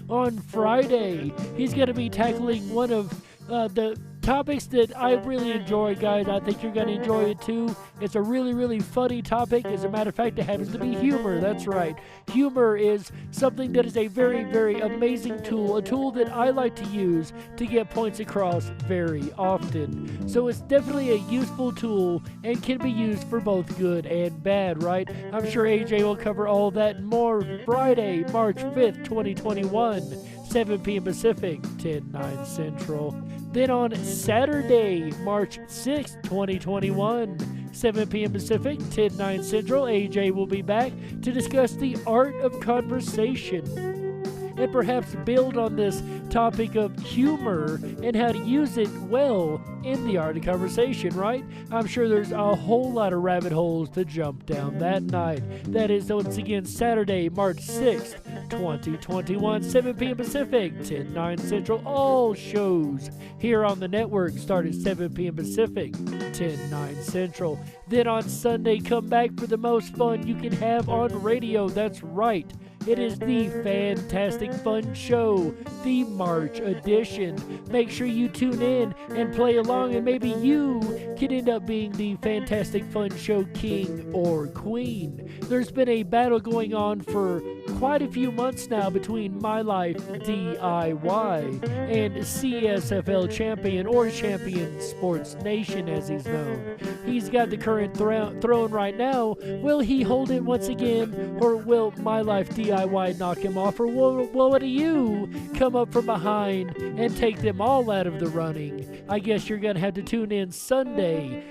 On Friday, he's going to be tackling one of the topics that I really enjoy, guys. I think you're going to enjoy it too. It's a really, really funny topic. As a matter of fact, it happens to be humor. That's right. Humor is something that is a very, very amazing tool, a tool that I like to use to get points across very often. So it's definitely a useful tool and can be used for both good and bad, right? I'm sure AJ will cover all that and more Friday, March 5th, 2021. 7 p.m. Pacific, 10/9 Central. Then on Saturday, March 6th, 2021, 7 p.m. Pacific, 10/9 Central, AJ will be back to discuss the art of conversation and perhaps build on this topic of humor and how to use it well in the art of conversation, right? I'm sure there's a whole lot of rabbit holes to jump down that night. That is, once again, Saturday, March 6th, 2021, 7 p.m. Pacific, 10/9 Central. All shows here on the network start at 7 p.m. Pacific, 10/9 Central. Then on Sunday, come back for the most fun you can have on radio. That's right. It is the Fantastic Fun Show, the March edition. Make sure you tune in and play along, and maybe you can end up being the Fantastic Fun Show king or queen. There's been a battle going on for quite a few months now between My Life DIY and CSFL champion, or Champion Sports Nation as he's known. He's got the current throne right now. Will he hold it once again, or will My Life DIY knock him off, or will one of you come up from behind and take them all out of the running? I guess you're going to have to tune in Sunday,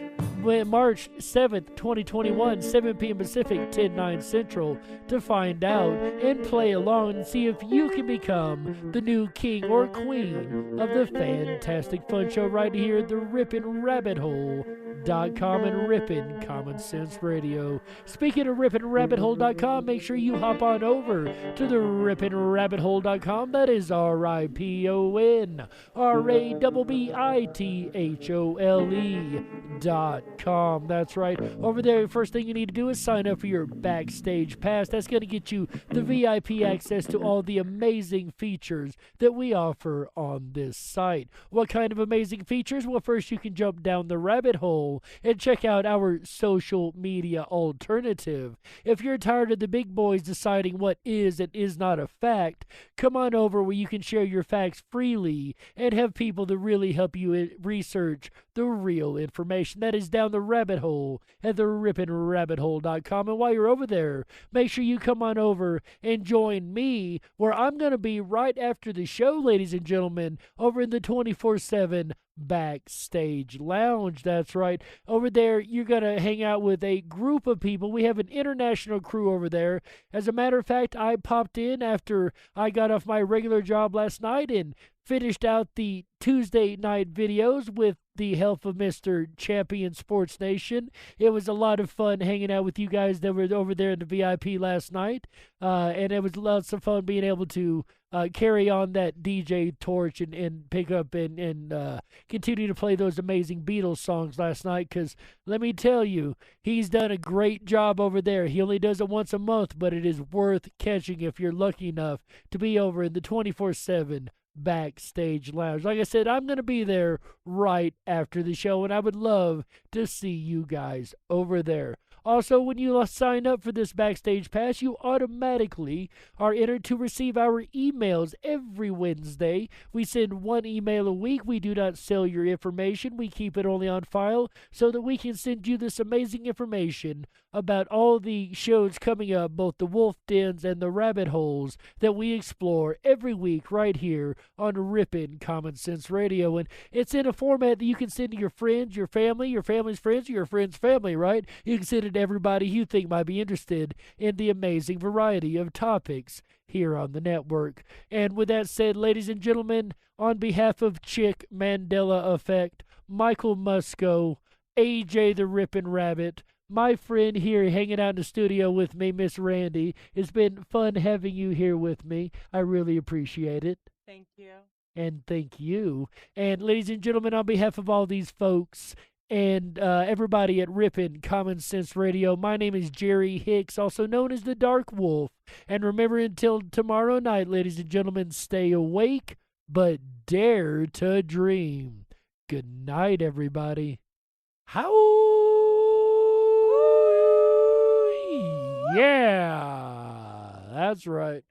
March 7th, 2021, 7 p.m. Pacific, 10/9 Central, to find out and play along and see if you can become the new king or queen of the Fantastic Fun Show right here at the RippinRabbitHole.com and Rippin' Common Sense Radio. Speaking of RippinRabbitHole.com, make sure you hop on over to the RippinRabbitHole.com. That is RippinRabbitHole.com. That's right. Over there, first thing you need to do is sign up for your Backstage Pass. That's going to get you the VIP access to all the amazing features that we offer on this site. What kind of amazing features? Well, first you can jump down the rabbit hole and check out our social media alternative. If you're tired of the big boys deciding what is and is not a fact, come on over where you can share your facts freely and have people to really help you research the real information. That is down the rabbit hole at the RippinRabbitHole.com. And while you're over there, make sure you come on over and join me where I'm going to be right after the show, ladies and gentlemen, over in the 24/7 Backstage Lounge. That's right. Over there, you're going to hang out with a group of people. We have an international crew over there. As a matter of fact, I popped in after I got off my regular job last night and finished out the Tuesday night videos with the help of Mr. Champion Sports Nation. It was a lot of fun hanging out with you guys that were over there in the VIP last night. And it was lots of fun being able to carry on that DJ torch and pick up and continue to play those amazing Beatles songs last night, because let me tell you, he's done a great job over there. He only does it once a month, but it is worth catching if you're lucky enough to be over in the 24/7 Backstage Lounge. Like I said, I'm going to be there right after the show, and I would love to see you guys over there. Also, when you sign up for this Backstage Pass, you automatically are entered to receive our emails every Wednesday. We send one email a week. We do not sell your information. We keep it only on file so that we can send you this amazing information about all the shows coming up, both the Wolf Dens and the Rabbit Holes, that we explore every week right here on Rippin' Common Sense Radio. And it's in a format that you can send to your friends, your family, your family's friends, or your friend's family, right? You can send it to everybody you think might be interested in the amazing variety of topics here on the network. And with that said, ladies and gentlemen, on behalf of Chick Mandela Effect, Michael Musco, AJ the Rippin' Rabbit, my friend here hanging out in the studio with me, Miss Randy, it's been fun having you here with me. I really appreciate it. Thank you. And thank you. And ladies and gentlemen, on behalf of all these folks and everybody at Rippin' Common Sense Radio, my name is Jerry Hicks, also known as the Dark Wolf. And remember, until tomorrow night, ladies and gentlemen, stay awake, but dare to dream. Good night, everybody. Yeah, that's right.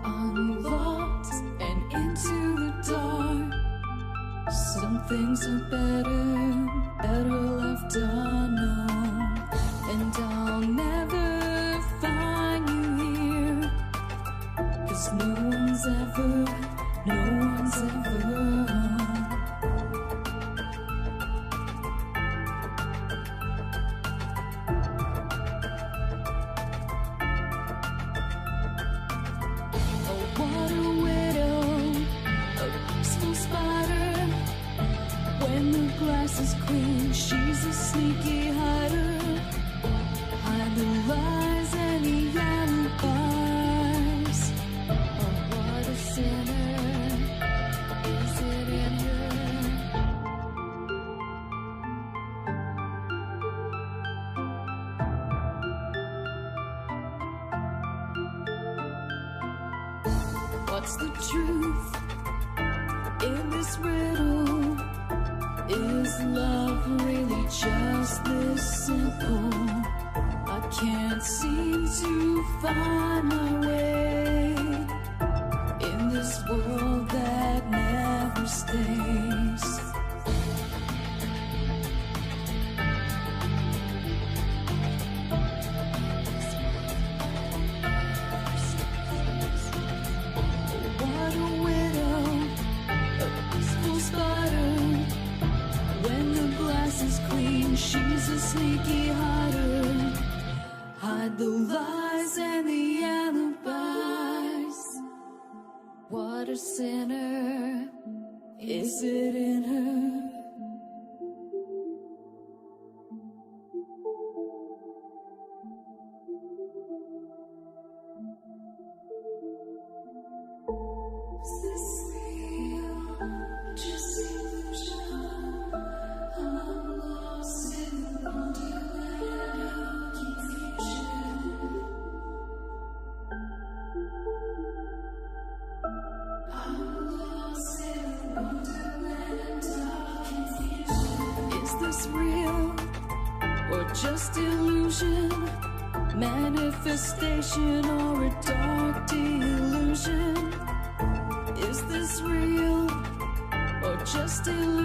I'm lost and into the dark. Some things are better left unknown. And I'll never find you here, 'cause no one's ever home. Is clean, she's a sneaky hider. Hide the lies and the alibis. Oh, what a sinner. Is it in her? What's the truth in this riddle? Is love really just this simple? I can't seem to find my way in this world that never stays. What a widow, a peaceful spider. When the glass is clean, she's a sneaky hider. Hide the lies and the alibis. What a sinner. Is it in her? Is this real? Just illusion. I'm lost in the wonderland of confusion. I'm lost in the wonderland of confusion. Is this real or just illusion? Manifestation or a dark delusion? Is this real or just illusion?